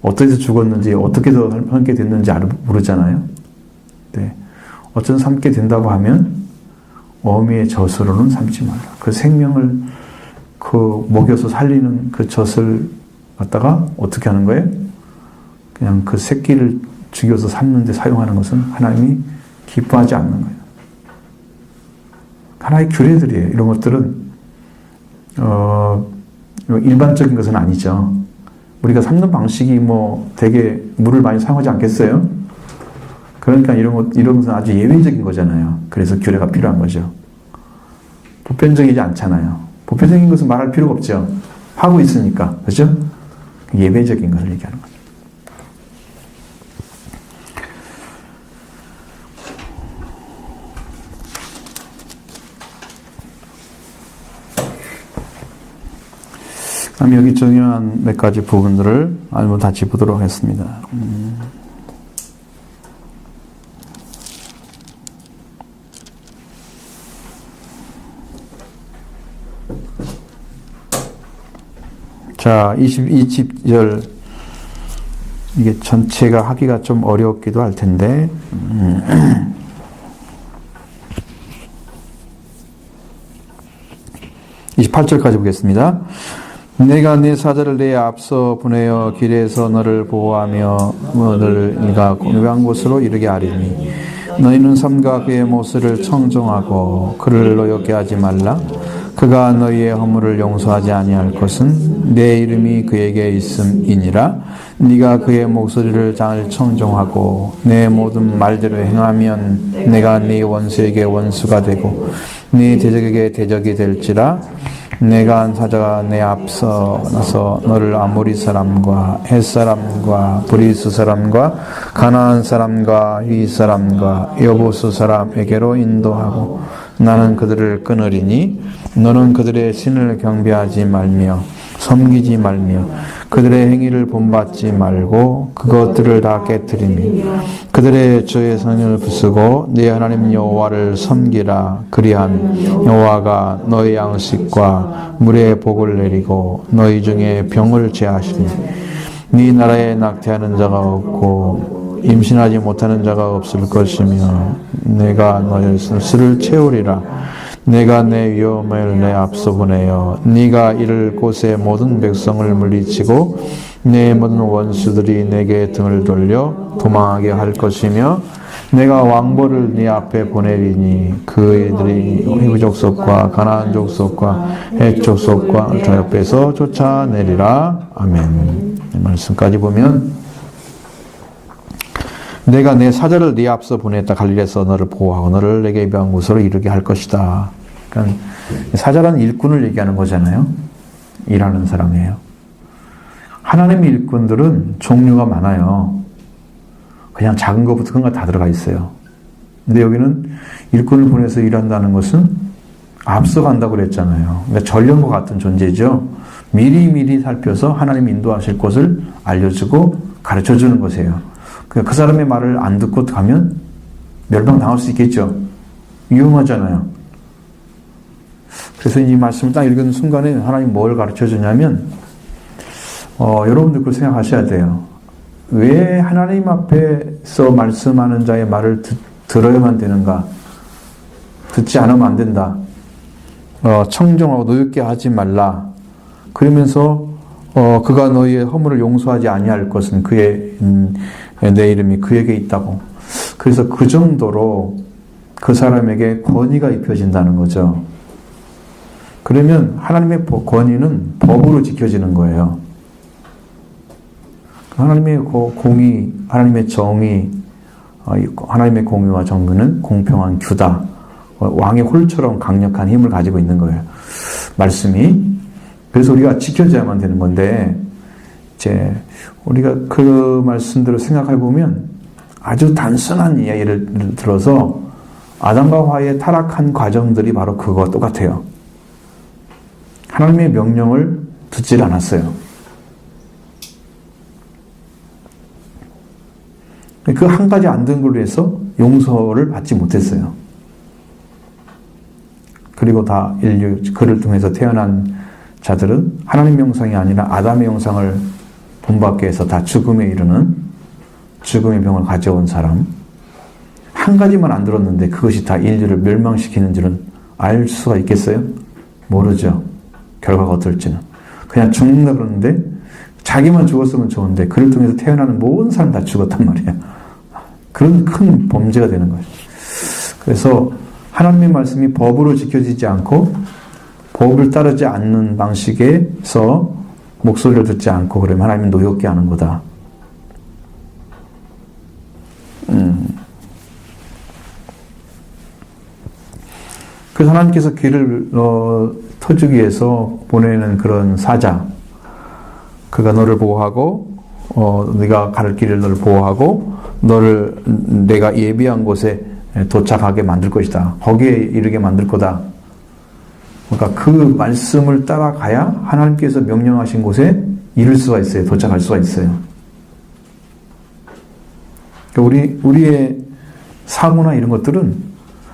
어떻게 죽었는지 어떻게 더 삶게 됐는지 모르잖아요. 네. 어쩐 삶게 된다고 하면 어미의 젖으로는 삶지 말라. 그 생명을 그 먹여서 살리는 그 젖을 갖다가 어떻게 하는 거예요? 그냥 그 새끼를 죽여서 삶는 데 사용하는 것은 하나님이 기뻐하지 않는 거예요. 하나의 규례들이에요. 이런 것들은 일반적인 것은 아니죠. 우리가 삶는 방식이 뭐 되게 물을 많이 사용하지 않겠어요? 그러니까 이런 것은 아주 예외적인 거잖아요. 그래서 규례가 필요한 거죠. 보편적이지 않잖아요. 보편적인 것은 말할 필요가 없죠. 하고 있으니까. 그죠? 예외적인 것을 얘기하는 거죠. 그럼 여기 중요한 몇 가지 부분들을 한번 같이 보도록 하겠습니다. 자, 22절 이게 전체가 하기가 좀 어렵기도 할 텐데 28절까지 보겠습니다. 내가 네 사자를 내 앞서 보내어 길에서 너를 보호하며 너를 네가 공유한 곳으로 이르게 하리니 너희는 삼가 그의 모습을 청정하고 그를 노엽게 하지 말라. 그가 너희의 허물을 용서하지 아니할 것은 내 이름이 그에게 있음이니라. 네가 그의 목소리를 잘 청종하고 내 모든 말대로 행하면 내가 네 원수에게 원수가 되고 네 대적에게 대적이 될지라. 내가 한 사자가 내 앞서 나서 너를 아모리 사람과 헷 사람과 브리스 사람과 가나안 사람과 휘 사람과 여보스 사람에게로 인도하고 나는 그들을 끊으리니 너는 그들의 신을 경배하지 말며 섬기지 말며 그들의 행위를 본받지 말고 그것들을 다 깨뜨리니 그들의 주의 성령을 부수고 네 하나님 여호와를 섬기라. 그리하면 여호와가 너희 양식과 물의 복을 내리고 너희 중에 병을 제하시니 네 나라에 낙태하는 자가 없고 임신하지 못하는 자가 없을 것이며 내가 너희 술을 채우리라. 내가 내 위엄을 내 앞서 보내어 네가 이를 곳의 모든 백성을 물리치고 내 모든 원수들이 내게 등을 돌려 도망하게 할 것이며 내가 왕보를 네 앞에 보내리니 그들이 히브 족속과 가나안 족속과 헷 족속과 저 옆에서 쫓아내리라. 아멘. 이 말씀까지 보면 내가 내 사자를 네 앞서 보냈다. 갈릴리에서 너를 보호하고 너를 내게 입양한 곳으로 이르게 할 것이다. 그러니까 사자라는 일꾼을 얘기하는 거잖아요. 일하는 사람이에요. 하나님의 일꾼들은 종류가 많아요. 그냥 작은 것부터 큰 거 다 들어가 있어요. 근데 여기는 일꾼을 보내서 일한다는 것은 앞서간다고 그랬잖아요. 그러니까 전령과 같은 존재죠. 미리미리 살펴서 하나님이 인도하실 것을 알려주고 가르쳐주는 것이에요. 그 사람의 말을 안 듣고 가면 멸망당할 수 있겠죠. 위험하잖아요. 그래서 이 말씀을 딱 읽은 순간에 하나님 뭘 가르쳐 주냐면 여러분들 그걸 생각하셔야 돼요. 왜 하나님 앞에서 말씀하는 자의 말을 들어야만 되는가? 듣지 않으면 안 된다. 청정하고 노엽게 하지 말라. 그러면서 그가 너희의 허물을 용서하지 아니할 것은 그의 내 이름이 그에게 있다고. 그래서 그 정도로 그 사람에게 권위가 입혀진다는 거죠. 그러면 하나님의 권위는 법으로 지켜지는 거예요. 하나님의 공의, 하나님의 정의, 하나님의 공의와 정의는 공평한 규다. 왕의 홀처럼 강력한 힘을 가지고 있는 거예요. 말씀이. 그래서 우리가 지켜져야만 되는 건데, 이제 우리가 그 말씀대로 생각해 보면 아주 단순한 이야기를 들어서 아담과 하와의 타락한 과정들이 바로 그거와 똑같아요. 하나님의 명령을 듣질 않았어요. 그 한 가지 안 든 걸로 해서 용서를 받지 못했어요. 그리고 다 인류, 그를 통해서 태어난 자들은 하나님의 형상이 아니라 아담의 형상을 본받게 해서 다 죽음에 이르는 죽음의 병을 가져온 사람. 한 가지만 안 들었는데 그것이 다 인류를 멸망시키는 줄은 알 수가 있겠어요? 모르죠. 결과가 어떨지는. 그냥 죽는다 그러는데 자기만 죽었으면 좋은데 그를 통해서 태어나는 모든 사람 다 죽었단 말이에요. 그런 큰 범죄가 되는 거예요. 그래서 하나님의 말씀이 법으로 지켜지지 않고 법을 따르지 않는 방식에서 목소리를 듣지 않고 그러면 하나님은 노엽게 하는 거다. 그래서 하나님께서 길을 터주기 위해서 보내는 그런 사자, 그가 너를 보호하고 네가 갈 길을 너를 보호하고 너를 내가 예비한 곳에 도착하게 만들 것이다. 거기에 이르게 만들 거다. 그러니까 그 말씀을 따라가야 하나님께서 명령하신 곳에 이를 수가 있어요. 도착할 수가 있어요. 그러니까 우리의 사고나 이런 것들은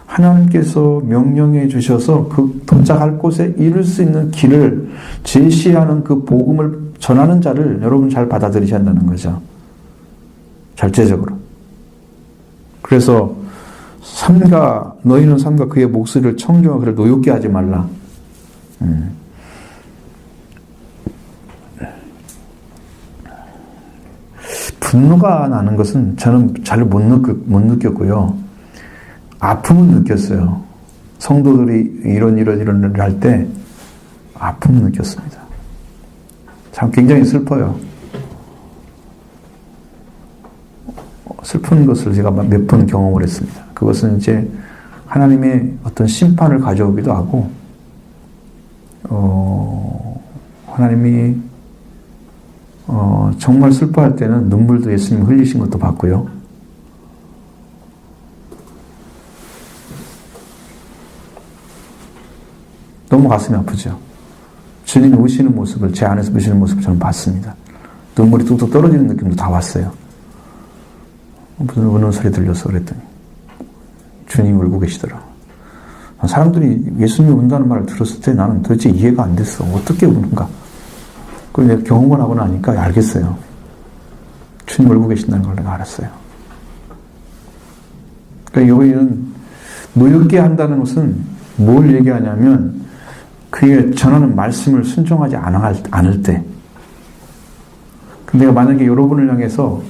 하나님께서 명령해 주셔서 그 도착할 곳에 이룰 수 있는 길을 제시하는 그 복음을 전하는 자를 여러분 잘 받아들이셔야 한다는 거죠. 절제적으로. 그래서 너희는 삼가 그의 목소리를 청정하고 그를 노엽게 하지 말라. 분노가 나는 것은 저는 잘 못 느꼈고요. 아픔은 느꼈어요. 성도들이 이런 일을 할 때 아픔을 느꼈습니다. 참 굉장히 슬퍼요. 슬픈 것을 제가 몇 번 경험을 했습니다. 그것은 이제 하나님의 어떤 심판을 가져오기도 하고, 하나님이 정말 슬퍼할 때는 눈물도 예수님 흘리신 것도 봤고요. 너무 가슴이 아프죠. 주님이 우시는 모습을, 제 안에서 우시는 모습을 저는 봤습니다. 눈물이 뚝뚝 떨어지는 느낌도 다 왔어요. 무슨 우는 소리 들려서 그랬더니 주님이 울고 계시더라. 사람들이 예수님이 운다는 말을 들었을 때 나는 도대체 이해가 안 됐어. 어떻게 우는가? 그걸 내가 경험을 하고 나니까 알겠어요. 주님 울고 계신다는 걸 내가 알았어요. 그러니까 여기는 노엽게 한다는 것은 뭘 얘기하냐면 그의 전하는 말씀을 순종하지 않을 때, 내가 만약에 여러분을 향해서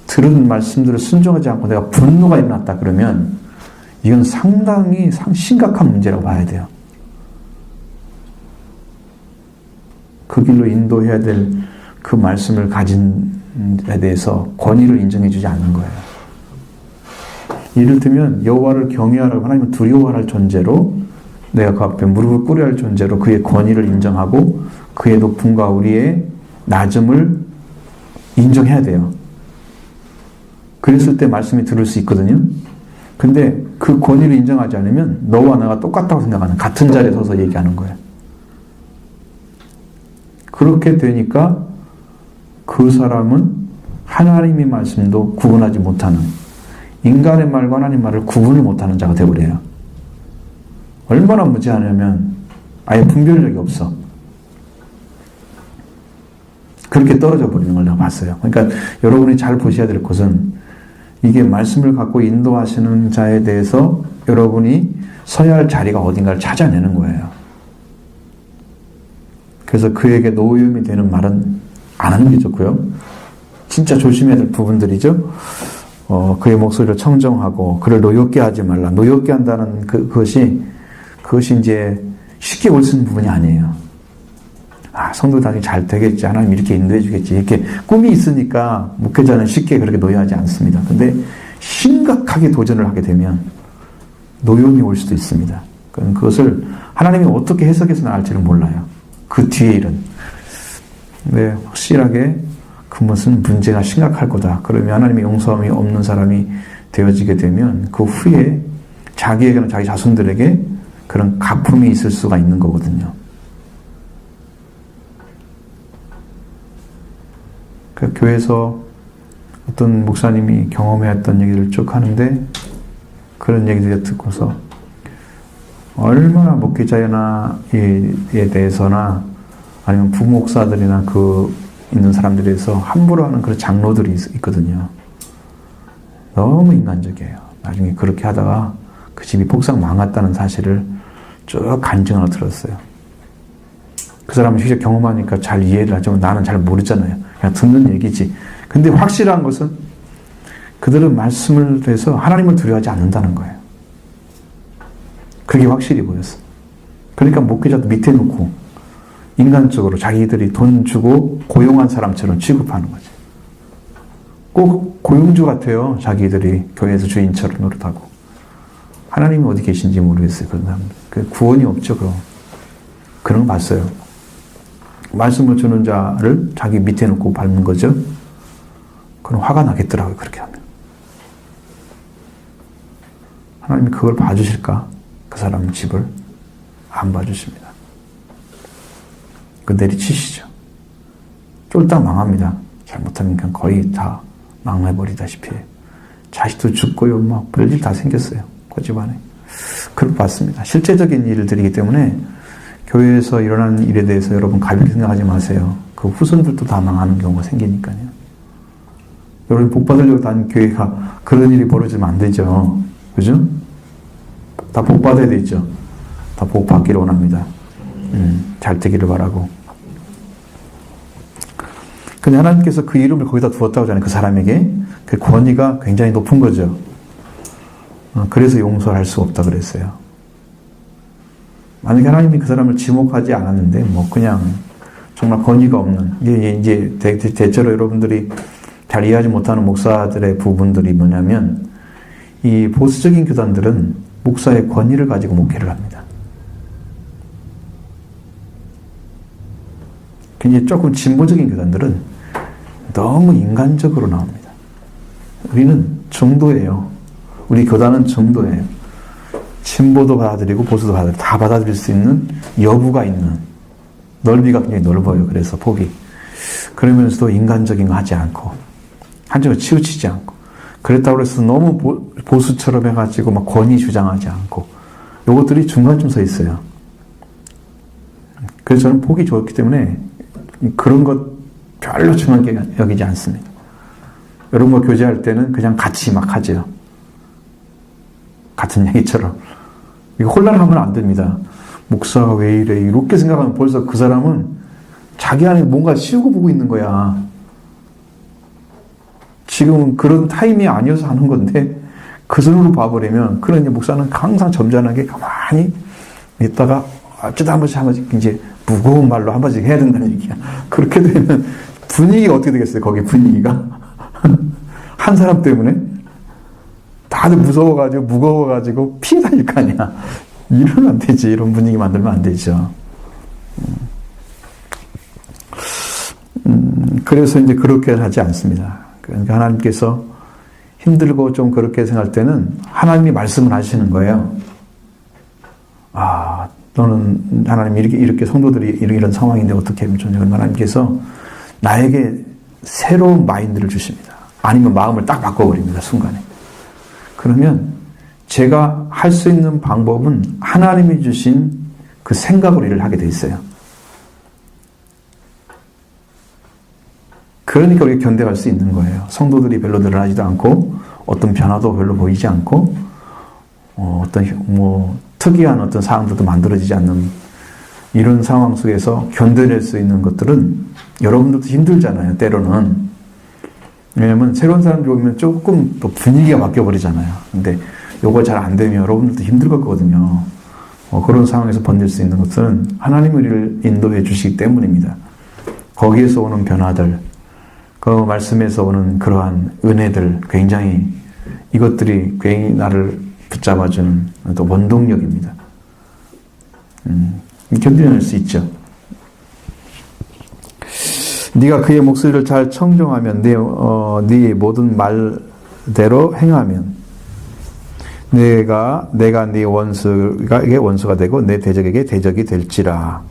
들은 말씀들을 순종하지 않고 내가 분노가 일어났다 그러면 이건 상당히 심각한 문제라고 봐야 돼요. 그 길로 인도해야 될 그 말씀을 가진 에 대해서 권위를 인정해 주지 않는 거예요. 이를테면 여호와를 경외하라고 하나님을 두려워할 존재로 내가 그 앞에 무릎을 꿇어야 할 존재로 그의 권위를 인정하고 그의 높음과 우리의 낮음을 인정해야 돼요. 그랬을 때 말씀이 들을 수 있거든요. 근데 그 권위를 인정하지 않으면 너와 나가 똑같다고 생각하는, 같은 자리에 서서 얘기하는 거예요. 그렇게 되니까 그 사람은 하나님의 말씀도 구분하지 못하는, 인간의 말과 하나님 말을 구분을 못하는 자가 되어버려요. 얼마나 무지하냐면 아예 분별력이 없어. 그렇게 떨어져 버리는 걸 내가 봤어요. 그러니까 여러분이 잘 보셔야 될 것은 이게 말씀을 갖고 인도하시는 자에 대해서 여러분이 서야 할 자리가 어딘가를 찾아내는 거예요. 그래서 그에게 노여움이 되는 말은 안 하는 게 좋고요. 진짜 조심해야 될 부분들이죠. 그의 목소리를 청정하고 그를 노엽게 하지 말라. 노엽게 한다는 그것이 이제 쉽게 올 수 있는 부분이 아니에요. 성도 나중에 잘 되겠지. 하나님 이렇게 인도해 주겠지. 이렇게 꿈이 있으니까 목회자는 쉽게 그렇게 노여하지 않습니다. 근데 심각하게 도전을 하게 되면 노여움이 올 수도 있습니다. 그것을 하나님이 어떻게 해석해서 나갈지를 몰라요. 그 뒤에 일은. 근데 확실하게 그것은 문제가 심각할 거다. 그러면 하나님의 용서함이 없는 사람이 되어지게 되면 그 후에 자기에게는 자기 자손들에게 그런 가품이 있을 수가 있는 거거든요. 그 교회에서 어떤 목사님이 경험해왔던 얘기를 쭉 하는데 그런 얘기를 듣고서 얼마나 목회자에 대해서나 아니면 부목사들이나 그 있는 사람들에 대해서 함부로 하는 그런 장로들이 있거든요. 너무 인간적이에요. 나중에 그렇게 하다가 그 집이 폭삭 망했다는 사실을 쭉 간증을 들었어요. 그 사람은 직접 경험하니까 잘 이해를 하지만 나는 잘 모르잖아요. 그냥 듣는 얘기지. 근데 확실한 것은 그들은 말씀을 해서 하나님을 두려워하지 않는다는 거예요. 그게 확실히 보였어. 그러니까 목회자도 밑에 놓고 인간적으로 자기들이 돈 주고 고용한 사람처럼 취급하는 거지. 꼭 고용주 같아요. 자기들이 교회에서 주인처럼 노릇하고. 하나님이 어디 계신지 모르겠어요. 그런 사람들. 그 구원이 없죠. 그런 거 봤어요. 말씀을 주는 자를 자기 밑에 놓고 밟는 거죠. 그럼 화가 나겠더라고요. 그렇게 하면. 하나님이 그걸 봐주실까? 그 사람 집을 안 봐주십니다. 그 내리치시죠. 쫄딱 망합니다. 잘못하면 그냥 거의 다 망해버리다시피 해요. 자식도 죽고요. 막 별일 다 생겼어요. 그 집안에. 그걸 봤습니다. 실제적인 일들이기 때문에 교회에서 일어나는 일에 대해서 여러분 가볍게 생각하지 마세요. 그 후손들도 다 망하는 경우가 생기니까요. 여러분 복 받으려고 다니는 교회가 그런 일이 벌어지면 안 되죠. 그죠? 다 복 받아야 되죠. 다 복 받기를 원합니다. 잘 되기를 바라고. 근데 하나님께서 그 이름을 거기다 두었다고 하잖아요. 그 사람에게. 그 권위가 굉장히 높은 거죠. 그래서 용서할 수 없다 그랬어요. 만약에 하나님이 그 사람을 지목하지 않았는데 그냥 정말 권위가 없는 이게 이제 대체로 여러분들이 잘 이해하지 못하는 목사들의 부분들이 뭐냐면 이 보수적인 교단들은 목사의 권위를 가지고 목회를 합니다. 굉장히 조금 진보적인 교단들은 너무 인간적으로 나옵니다. 우리는 정도예요. 우리 교단은 정도예요. 진보도 받아들이고 보수도 받아들이고 다 받아들일 수 있는 여부가 있는 넓이가 굉장히 넓어요. 그래서 폭이. 그러면서도 인간적인 거 하지 않고 한쪽으로 치우치지 않고 그랬다고 해서 너무 보수처럼 해가지고 막 권위 주장하지 않고 요것들이 중간쯤 서 있어요. 그래서 저는 폭이 좋았기 때문에 그런 것 별로 중요하게 여기지 않습니다. 여러분과 교제할 때는 그냥 같이 막 하죠. 같은 얘기처럼. 이거 혼란하면 안 됩니다. 목사가 왜 이래? 이렇게 생각하면 벌써 그 사람은 자기 안에 뭔가 씌우고 보고 있는 거야. 지금은 그런 타임이 아니어서 하는 건데 그 손으로 봐버리면 그런 목사는 항상 점잖하게 가만히 있다가 어쩌다 한 번씩 이제 무거운 말로 한 번씩 해야 된다는 얘기야. 그렇게 되면 분위기가 어떻게 되겠어요? 거기 분위기가. 한 사람 때문에 다들 무서워가지고 무거워가지고 피해 다닐 거 아니야. 이러면 안 되지. 이런 분위기 만들면 안 되죠. 그래서 이제 그렇게 하지 않습니다. 그러니까 하나님께서 힘들고 좀 그렇게 생각할 때는 하나님이 말씀을 하시는 거예요. 너는 하나님 이렇게 성도들이 이런 상황인데 어떻게 하면 좋냐. 하나님께서 나에게 새로운 마인드를 주십니다. 아니면 마음을 딱 바꿔버립니다. 순간에. 그러면 제가 할 수 있는 방법은 하나님이 주신 그 생각으로 일을 하게 돼 있어요. 그러니까 우리가 견뎌갈 수 있는 거예요. 성도들이 별로 늘어나지도 않고 어떤 변화도 별로 보이지 않고 어떤 특이한 어떤 상황들도 만들어지지 않는 이런 상황 속에서 견뎌낼 수 있는 것들은 여러분들도 힘들잖아요. 때로는. 왜냐면 새로운 사람들이 오면 조금 또 분위기가 바뀌어버리잖아요. 근데 요거 잘 안 되면 여러분들도 힘들 거거든요. 그런 상황에서 번질 수 있는 것은 하나님이 우리를 인도해 주시기 때문입니다. 거기에서 오는 변화들, 그 말씀에서 오는 그러한 은혜들, 굉장히 이것들이 괜히 나를 붙잡아주는 또 원동력입니다. 견뎌낼 수 있죠. 네가 그의 목소리를 잘 청종하면 네 모든 말대로 행하면 내가 네 원수에게 원수가 되고 내 대적에게 대적이 될지라.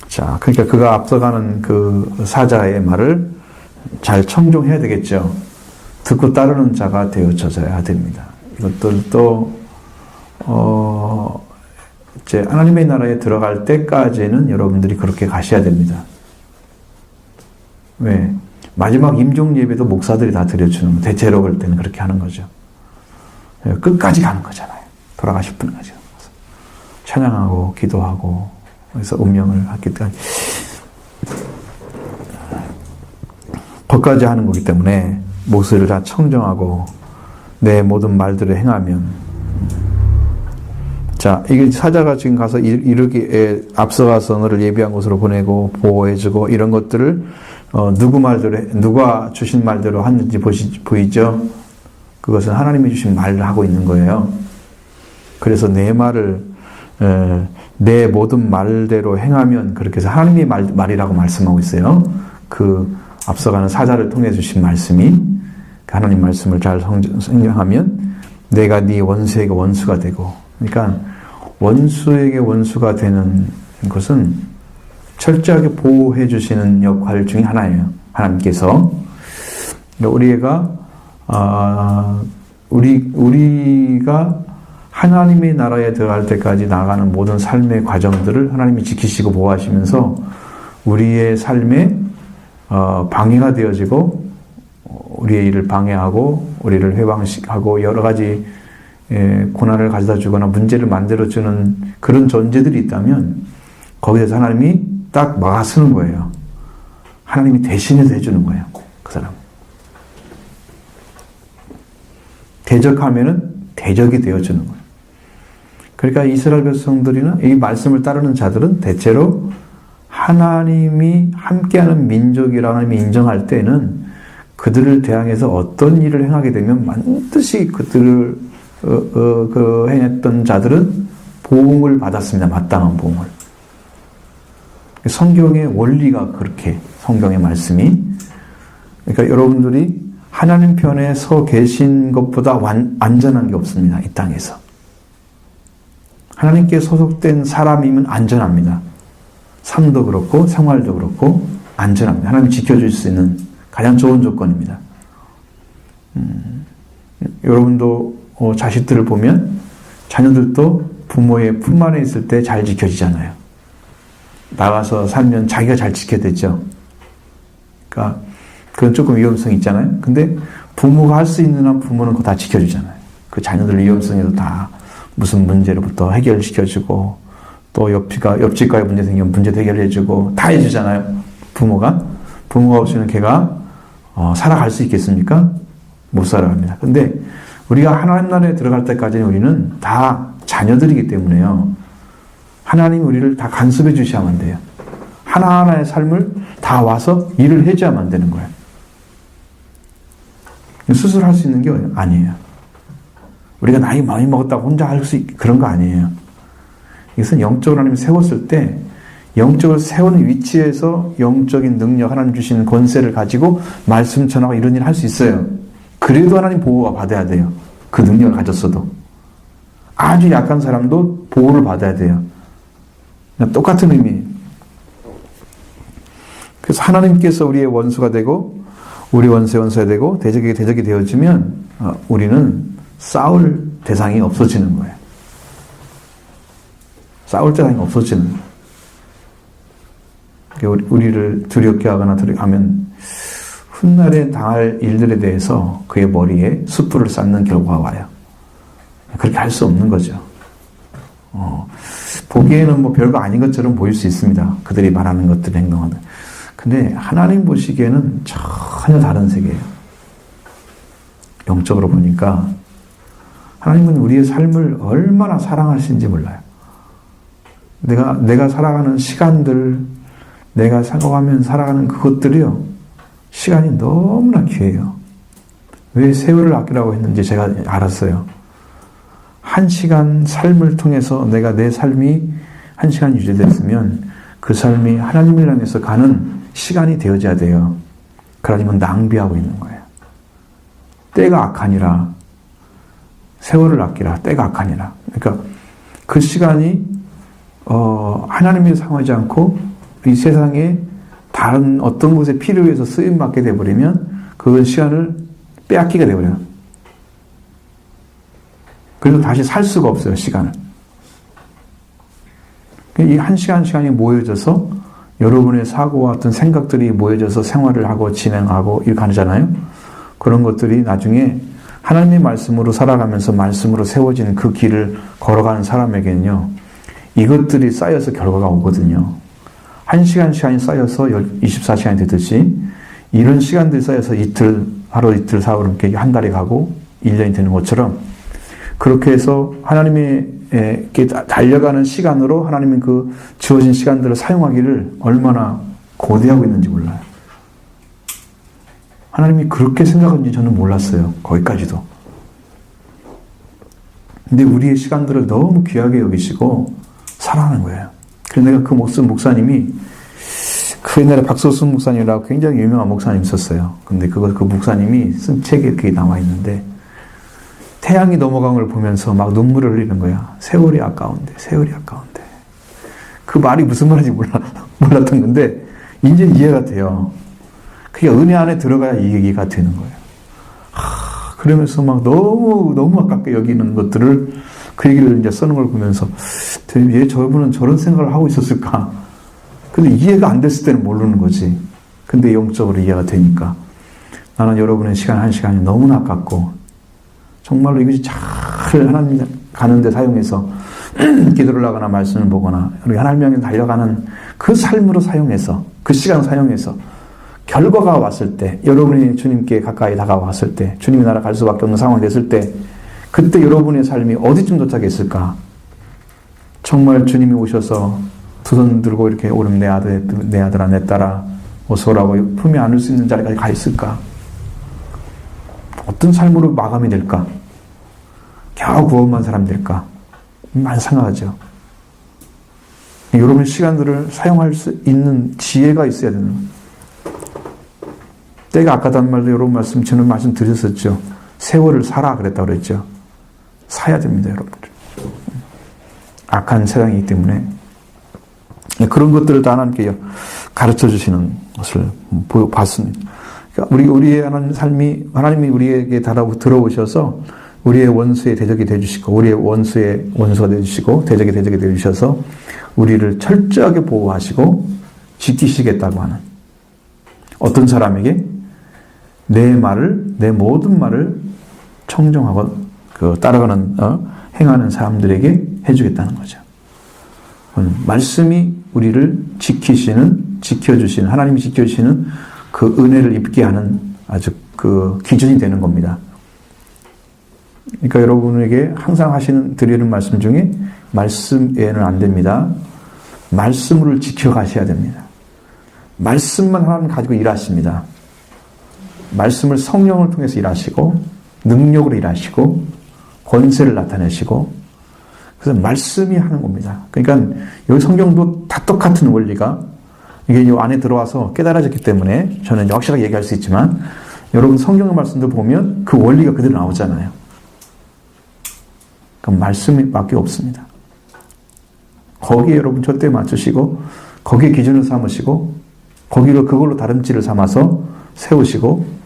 자, 그러니까 그가 앞서가는 그 사자의 말을 잘 청종해야 되겠죠. 듣고 따르는 자가 되어져야 됩니다. 이것들도 이제 하나님의 나라에 들어갈 때까지는 여러분들이 그렇게 가셔야 됩니다. 왜? 마지막 임종 예배도 목사들이 다 드려주는 거. 대체로 그럴 때는 그렇게 하는 거죠. 끝까지 가는 거잖아요. 돌아가실 분까지. 찬양하고 기도하고 그래서 운명을 하기까지 거기까지 하는 거기 때문에 목소리를 다 청정하고 내 모든 말들을 행하면 자, 이게 사자가 지금 가서 이르기에 앞서가서 너를 예비한 곳으로 보내고 보호해주고 이런 것들을 누가 주신 말대로 하는지 보이죠? 그것은 하나님이 주신 말을 하고 있는 거예요. 그래서 내 말을 내 모든 말대로 행하면 그렇게 해서 하나님의 말이라고 말씀하고 있어요. 그 앞서가는 사자를 통해 주신 말씀이 하나님 말씀을 잘 성경하면 내가 네 원수에게 원수가 되고 그러니까 원수에게 원수가 되는 것은 철저하게 보호해 주시는 역할 중에 하나예요. 하나님께서 우리가 하나님의 나라에 들어갈 때까지 나가는 모든 삶의 과정들을 하나님이 지키시고 보호하시면서 우리의 삶에 방해가 되어지고 우리의 일을 방해하고 우리를 회방하고 여러 가지 고난을 가져다 주거나 문제를 만들어주는 그런 존재들이 있다면 거기에서 하나님이 딱 막아서는 거예요. 하나님이 대신해서 해주는 거예요. 그 사람. 대적하면은 대적이 되어주는 거예요. 그러니까 이스라엘 백성들이나 이 말씀을 따르는 자들은 대체로 하나님이 함께하는 민족이라고 하나님이 인정할 때는 그들을 대항해서 어떤 일을 행하게 되면 반드시 그들을 행했던 자들은 보응을 받았습니다. 마땅한 보응을. 성경의 원리가 그렇게 성경의 말씀이 그러니까 여러분들이 하나님 편에 서 계신 것보다 안전한 게 없습니다. 이 땅에서. 하나님께 소속된 사람이면 안전합니다. 삶도 그렇고 생활도 그렇고 안전합니다. 하나님이 지켜줄 수 있는 가장 좋은 조건입니다. 여러분도 자식들을 보면 자녀들도 부모의 품 안에 있을 때 잘 지켜지잖아요. 나가서 살면 자기가 잘 지켜야 되죠. 그러니까 그건 조금 위험성이 있잖아요. 근데 부모가 할 수 있는 한 부모는 그거 다 지켜주잖아요. 그 자녀들 위험성에도 다 무슨 문제로부터 해결시켜주고 또 옆집과의 문제 생기면 문제 해결해주고 다 해주잖아요. 부모가 없이는 걔가 살아갈 수 있겠습니까? 못 살아갑니다. 근데 우리가 하나님 나라에 들어갈 때까지는 우리는 다 자녀들이기 때문에요. 하나님이 우리를 다 간섭해 주셔야만 돼요. 하나하나의 삶을 다 와서 일을 해줘야만 되는 거예요. 스스로 할 수 있는 게 아니에요. 우리가 나이 많이 먹었다고 혼자 할 수 그런 거 아니에요. 이것은 영적으로 하나님이 세웠을 때 영적으로 세우는 위치에서 영적인 능력, 하나님 주시는 권세를 가지고 말씀 전하고 이런 일을 할 수 있어요. 그래도 하나님 보호가 받아야 돼요. 그 능력을 가졌어도. 아주 약한 사람도 보호를 받아야 돼요. 똑같은 의미예요. 그래서 하나님께서 우리의 원수가 되고 우리 원수의 원수가 되고 대적에게 대적이 되어지면 우리는 싸울 대상이 없어지는 거예요. 싸울 대상이 없어지는 거예요. 우리를 두렵게 하거나 하면 훗날에 당할 일들에 대해서 그의 머리에 숯불을 쌓는 결과가 와요. 그렇게 할 수 없는 거죠. 보기에는 뭐 별거 아닌 것처럼 보일 수 있습니다. 그들이 말하는 것들, 행동하는. 근데 하나님 보시기에는 전혀 다른 세계예요. 영적으로 보니까 하나님은 우리의 삶을 얼마나 사랑하시는지 몰라요. 내가 살아가는 시간들, 내가 살아가면 살아가는 그것들이요, 시간이 너무나 귀해요. 왜 세월을 아끼라고 했는지 제가 알았어요. 1시간 삶을 통해서 내가 내 삶이 1시간 유지됐으면 그 삶이 하나님을 향해서 가는 시간이 되어져야 돼요. 그러면 낭비하고 있는 거예요. 때가 악하니라. 세월을 아끼라. 때가 악하니라. 그러니까 그 시간이 하나님을 사용하지 않고 이 세상에 다른 어떤 곳에 필요해서 쓰임받게 돼버리면 그 시간을 빼앗기게 돼버려요. 그래서 다시 살 수가 없어요, 시간을. 이 1시간 시간이 모여져서 여러분의 사고와 어떤 생각들이 모여져서 생활을 하고 진행하고 이렇게 하잖아요. 그런 것들이 나중에 하나님의 말씀으로 살아가면서 말씀으로 세워지는 그 길을 걸어가는 사람에게는요, 이것들이 쌓여서 결과가 오거든요. 1시간 시간이 쌓여서 24시간이 되듯이 이런 시간들이 쌓여서 이틀, 하루 이틀, 사흘, 이렇게 한 달이 가고 1년이 되는 것처럼 그렇게 해서 하나님의 달려가는 시간으로 하나님의 그 주어진 시간들을 사용하기를 얼마나 고대하고 있는지 몰라요. 하나님이 그렇게 생각하는지 저는 몰랐어요. 거기까지도. 근데 우리의 시간들을 너무 귀하게 여기시고 사랑하는 거예요. 그래서 내가 그 목사님이 그 옛날에 박소순 목사님이라고 굉장히 유명한 목사님이 있었어요. 근데 그 목사님이 쓴 책에 그게 나와 있는데 태양이 넘어간 걸 보면서 막 눈물을 흘리는 거야. 세월이 아까운데, 세월이 아까운데. 그 말이 무슨 말인지 몰랐던 건데 이제 이해가 돼요. 그게 은혜 안에 들어가야 이 얘기가 되는 거예요. 그러면서 막 너무 아깝게 여기는 것들을 그 얘기를 이제 쓰는 걸 보면서 왜 저분은 저런 생각을 하고 있었을까? 근데 이해가 안 됐을 때는 모르는 거지. 근데 영적으로 이해가 되니까 나는 여러분의 시간 1시간이 너무나 아깝고 정말로 이것이 잘 하나님 가는 데 사용해서 기도를 하거나 말씀을 보거나 하나님 향해 달려가는 그 삶으로 사용해서 그 시간 사용해서 결과가 왔을 때 여러분이 주님께 가까이 다가왔을 때 주님의 나라 갈 수밖에 없는 상황이 됐을 때 그때 여러분의 삶이 어디쯤 도착했을까? 정말 주님이 오셔서 두 손 들고 이렇게 오름 내 아들아 내 딸아 어서 오라고 품에 안을 수 있는 자리까지 가 있을까? 어떤 삶으로 마감이 될까? 겨우 구원만 사람 될까? 많이 생각하죠. 여러분의 시간들을 사용할 수 있는 지혜가 있어야 되는 거예요. 때가 아까단 말도 여러분 저는 말씀 드렸었죠. 세월을 사라 그랬다고 그랬죠. 사야 됩니다, 여러분들. 악한 세상이기 때문에 그런 것들을 다 하나님께 가르쳐 주시는 것을 봤습니다. 그러니까 우리의 하나님 삶이 하나님이 우리에게 들어오셔서 우리의 원수의 대적이 되어주시고 우리의 원수의 원수가 되어주시고 대적의 대적이 되어주셔서 우리를 철저하게 보호하시고 지키시겠다고 하는 어떤 사람에게 내 모든 말을 청정하고 따라가는 행하는 사람들에게 해주겠다는 거죠. 말씀이 우리를 지켜주시는 하나님이 지켜주시는 그 은혜를 입게 하는 아주 그 기준이 되는 겁니다. 그러니까 여러분에게 항상 드리는 말씀 중에 말씀 외에는 안 됩니다. 말씀을 지켜가셔야 됩니다. 말씀만 하나님 가지고 일하십니다. 말씀을 성령을 통해서 일하시고 능력으로 일하시고 권세를 나타내시고 그래서 말씀이 하는 겁니다. 그러니까 여기 성경도 다 똑같은 원리가 이게 이 안에 들어와서 깨달아졌기 때문에 저는 확실하게 얘기할 수 있지만 여러분 성경의 말씀도 보면 그 원리가 그대로 나오잖아요. 그러니까 말씀밖에 없습니다. 거기에 여러분 촛대 맞추시고 거기에 기준을 삼으시고 그걸로 다름질을 삼아서 세우시고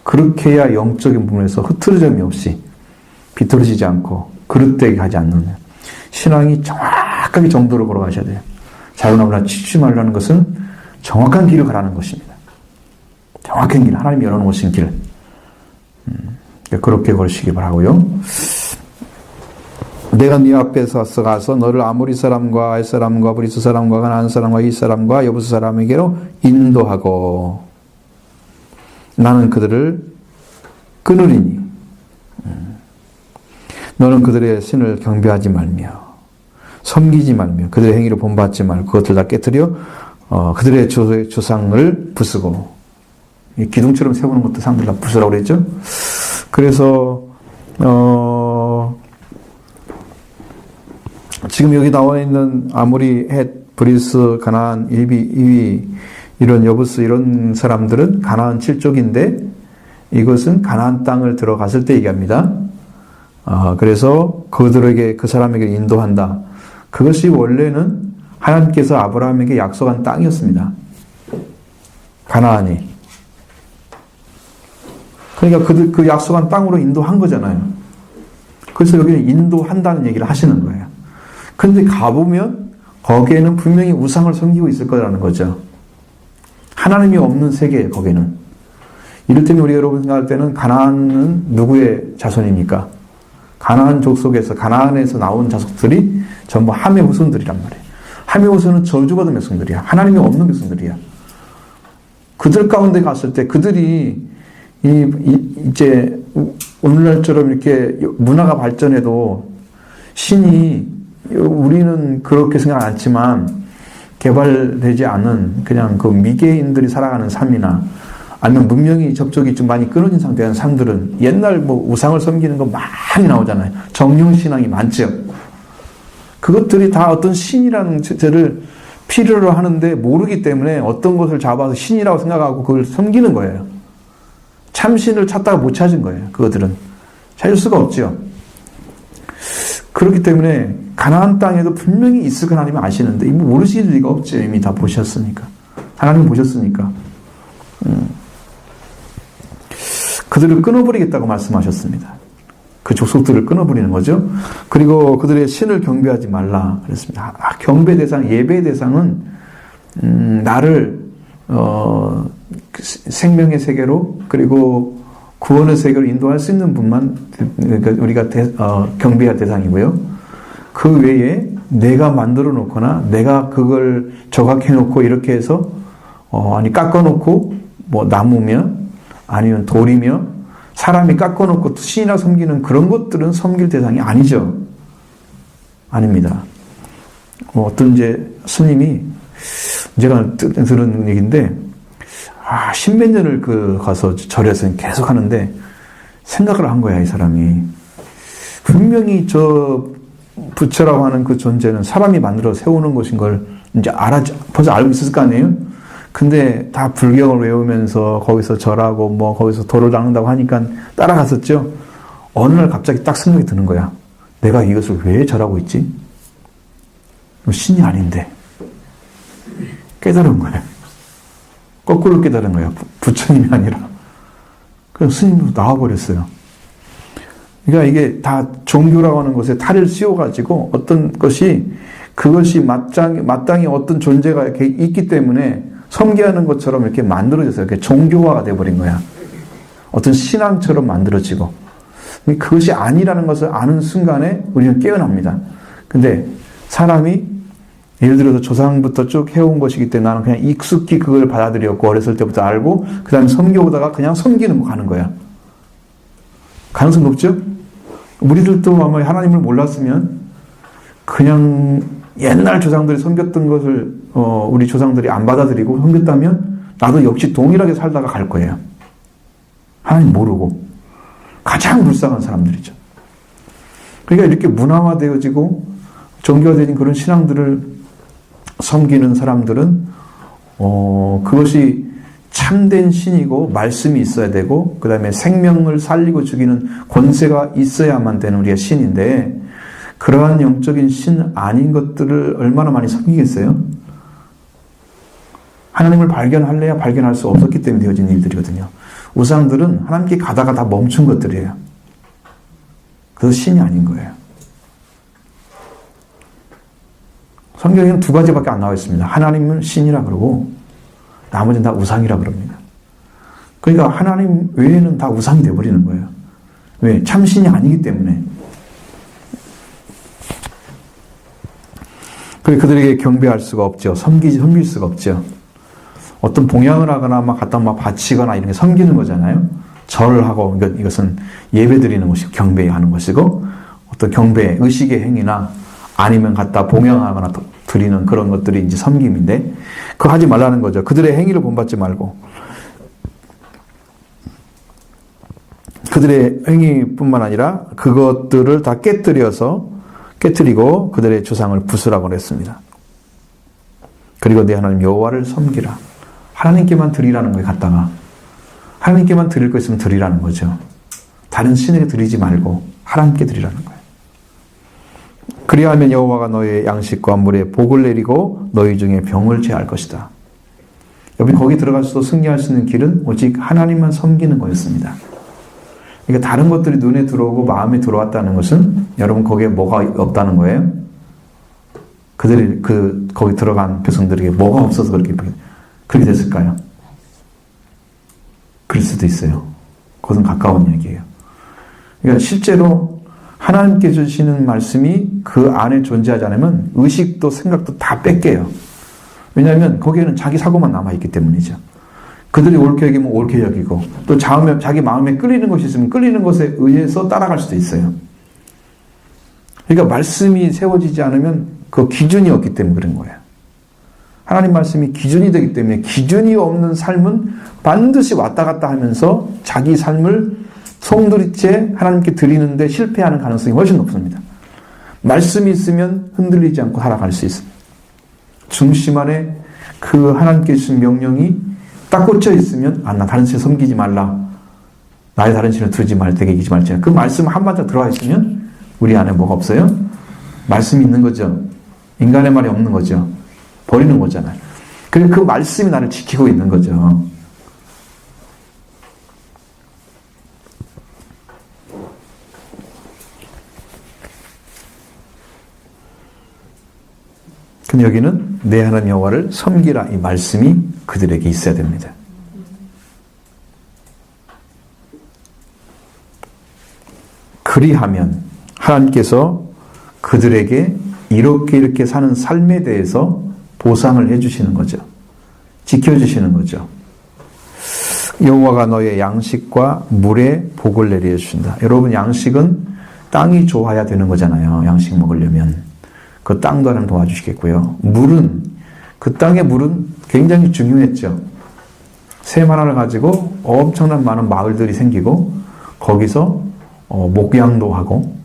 그렇게 해야 영적인 부분에서 흐트러짐이 없이 비틀어지지 않고 그릇되게 하지 않는 신앙이 정확하게 정도로 걸어가셔야 돼요. 자유나무나 치지 말라는 것은 정확한 길을 가라는 것입니다. 정확한 길, 하나님이 열어놓으신 길. 그렇게 걸으시기 바라고요. 내가 네 앞에서 가서 너를 아모리 사람과 알 사람과 브리스 사람과 가나안 사람과 이 사람과 여부스 사람에게로 인도하고 나는 그들을 끊으리니 너는 그들의 신을 경배하지 말며 섬기지 말며 그들의 행위를 본받지 말고 그것들 다 깨뜨려 그들의 조상을 부수고 기둥처럼 세우는 것도 사람들 다 부수라고 그랬죠. 그래서 지금 여기 나와 있는 아모리, 헷, 브리스, 가나안, 일비, 이위 이런 여부스 이런 사람들은 가나안 7족인데 이것은 가나안 땅을 들어갔을 때 얘기합니다. 그래서 그들에게 그 사람에게 인도한다. 그것이 원래는 하나님께서 아브라함에게 약속한 땅이었습니다. 가나안이. 그러니까 그 약속한 땅으로 인도한 거잖아요. 그래서 여기는 인도한다는 얘기를 하시는 거예요. 근데 가보면 거기에는 분명히 우상을 섬기고 있을 거라는 거죠. 하나님이 없는 세계예요, 거기는. 이를테면 우리 여러분 생각할 때는 가나안은 누구의 자손입니까? 가나안 족속에서, 가나안에서 나온 자손들이 전부 함의 후손들이란 말이에요. 함의 후손은 저주받은 백성들이야. 하나님이 없는 백성들이야. 그들 가운데 갔을 때 그들이 이제 오늘날처럼 이렇게 문화가 발전해도 신이 우리는 그렇게 생각 않지만 개발되지 않은 그냥 그 미개인들이 살아가는 삶이나 아니면 문명이 접촉이 좀 많이 끊어진 상태의 삶들은 옛날 뭐 우상을 섬기는 거 많이 나오잖아요. 정령신앙이 많죠. 그것들이 다 어떤 신이라는 죄를 필요로 하는데 모르기 때문에 어떤 것을 잡아서 신이라고 생각하고 그걸 섬기는 거예요. 참신을 찾다가 못 찾은 거예요. 그것들은. 찾을 수가 없죠. 그렇기 때문에 가나안 땅에도 분명히 있을 거 하나님은 아시는데 이거 모르실 리가 없죠. 이미 다 보셨으니까. 하나님 보셨으니까. 그들을 끊어버리겠다고 말씀하셨습니다. 그 족속들을 끊어버리는 거죠. 그리고 그들의 신을 경배하지 말라 그랬습니다. 경배 대상, 예배 대상은 나를 생명의 세계로 그리고 구원의 세계로 인도할 수 있는 분만 우리가 경배할 대상이고요. 그 외에 내가 만들어 놓거나 내가 그걸 조각해 놓고 이렇게 해서 아니 깎아 놓고 뭐 나무며 아니면 돌이며 사람이 깎아 놓고 신이나 섬기는 그런 것들은 섬길 대상이 아니죠. 아닙니다. 어떤 이제 스님이 제가 들은 얘기인데 십몇 년을 가서 절에서 계속 하는데 생각을 한 거야, 이 사람이. 분명히 저 부처라고 하는 그 존재는 사람이 만들어 세우는 것인 걸 이제 벌써 알고 있었을 거 아니에요? 근데 다 불경을 외우면서 거기서 절하고 뭐 거기서 도를 닦는다고 하니까 따라갔었죠. 어느 날 갑자기 딱 생각이 드는 거야. 내가 이것을 왜 절하고 있지? 신이 아닌데. 깨달은 거예요. 거꾸로 깨달은 거예요. 부처님이 아니라. 그래서 스님도 나와버렸어요. 그러니까 이게 다 종교라고 하는 것에 탈을 씌워가지고 어떤 것이 그것이 마땅히 어떤 존재가 이렇게 있기 때문에 섬기하는 것처럼 이렇게 만들어져서 이렇게 종교화가 돼버린 거야. 어떤 신앙처럼 만들어지고. 그것이 아니라는 것을 아는 순간에 우리는 깨어납니다. 근데 사람이 예를 들어서 조상부터 쭉 해온 것이기 때문에 나는 그냥 익숙히 그걸 받아들였고 어렸을 때부터 알고 그 다음에 섬겨오다가 그냥 섬기는 거 가는 거야. 가능성 높죠? 우리들도 아마 하나님을 몰랐으면 그냥 옛날 조상들이 섬겼던 것을 우리 조상들이 안 받아들이고 섬겼다면 나도 역시 동일하게 살다가 갈 거예요. 하나님 모르고. 가장 불쌍한 사람들이죠. 그러니까 이렇게 문화화되어지고 종교화된 그런 신앙들을 섬기는 사람들은 그것이 참된 신이고 말씀이 있어야 되고 그 다음에 생명을 살리고 죽이는 권세가 있어야만 되는 우리가 신인데 그러한 영적인 신 아닌 것들을 얼마나 많이 섬기겠어요? 하나님을 발견할래야 발견할 수 없었기 때문에 되어진 일들이거든요. 우상들은 하나님께 가다가 다 멈춘 것들이에요. 그래서 신이 아닌 거예요. 성경에는 두 가지밖에 안 나와 있습니다. 하나님은 신이라 그러고 나머지는 다 우상이라 그럽니다. 그러니까 하나님 외에는 다 우상이 되어버리는 거예요. 왜? 참신이 아니기 때문에. 그들에게 경배할 수가 없죠. 섬길 수가 없죠. 어떤 봉양을 하거나 막 갖다 막 바치거나 이런 게 섬기는 거잖아요. 절을 하고 이것은 예배 드리는 것이고 경배하는 것이고, 어떤 경배, 의식의 행위나 아니면 갖다 봉양하거나 드리는 그런 것들이 이제 섬김인데, 그거 하지 말라는 거죠. 그들의 행위를 본받지 말고, 그들의 행위뿐만 아니라 그것들을 다 깨뜨리고 그들의 조상을 부수라고 그랬습니다. 그리고 내 하나님 여호와를 섬기라. 하나님께만 드리라는 거에 갖다가 하나님께만 드릴 거 있으면 드리라는 거죠. 다른 신에게 드리지 말고 하나님께 드리라는 거예요. 그리하면 여호와가 너희의 양식과 물에 복을 내리고 너희 중에 병을 제할 것이다. 여러분 거기 들어가서도 승리할 수 있는 길은 오직 하나님만 섬기는 거였습니다. 그러니까 다른 것들이 눈에 들어오고 마음에 들어왔다는 것은 여러분 거기에 뭐가 없다는 거예요? 그들이 거기 들어간 백성들에게 뭐가 없어서 그렇게 됐을까요? 그럴 수도 있어요. 그것은 가까운 얘기예요. 그러니까 실제로 하나님께 주시는 말씀이 그 안에 존재하지 않으면 의식도 생각도 다 뺏겨요. 왜냐하면 거기에는 자기 사고만 남아있기 때문이죠. 그들이 옳게 여기면 옳게 여기고, 또 자기 마음에 끌리는 것이 있으면 끌리는 것에 의해서 따라갈 수도 있어요. 그러니까 말씀이 세워지지 않으면 그 기준이 없기 때문에 그런 거예요. 하나님 말씀이 기준이 되기 때문에 기준이 없는 삶은 반드시 왔다 갔다 하면서 자기 삶을 송두리째 하나님께 드리는데 실패하는 가능성이 훨씬 높습니다. 말씀이 있으면 흔들리지 않고 살아갈 수 있습니다. 중심 안에 그 하나님께 주신 명령이 딱 꽂혀 있으면 나 다른 신 섬기지 말라. 나의 다른 신을 두지 말, 되게 이기지 말지. 그 말씀 한마디 들어와 있으면 우리 안에 뭐가 없어요? 말씀이 있는 거죠. 인간의 말이 없는 거죠. 버리는 거잖아요. 그리고 그 말씀이 나를 지키고 있는 거죠. 근데 여기는 내 하나님 여호와를 섬기라 이 말씀이 그들에게 있어야 됩니다. 그리하면 하나님께서 그들에게 이렇게 사는 삶에 대해서 보상을 해주시는 거죠. 지켜주시는 거죠. 여호와가 너의 양식과 물에 복을 내려 주신다. 여러분 양식은 땅이 좋아야 되는 거잖아요. 양식 먹으려면. 그 땅도 하나님 도와주시겠고요. 물은 그 땅의 물은 굉장히 중요했죠. 샘 하나를 가지고 엄청난 많은 마을들이 생기고 거기서 목양도 하고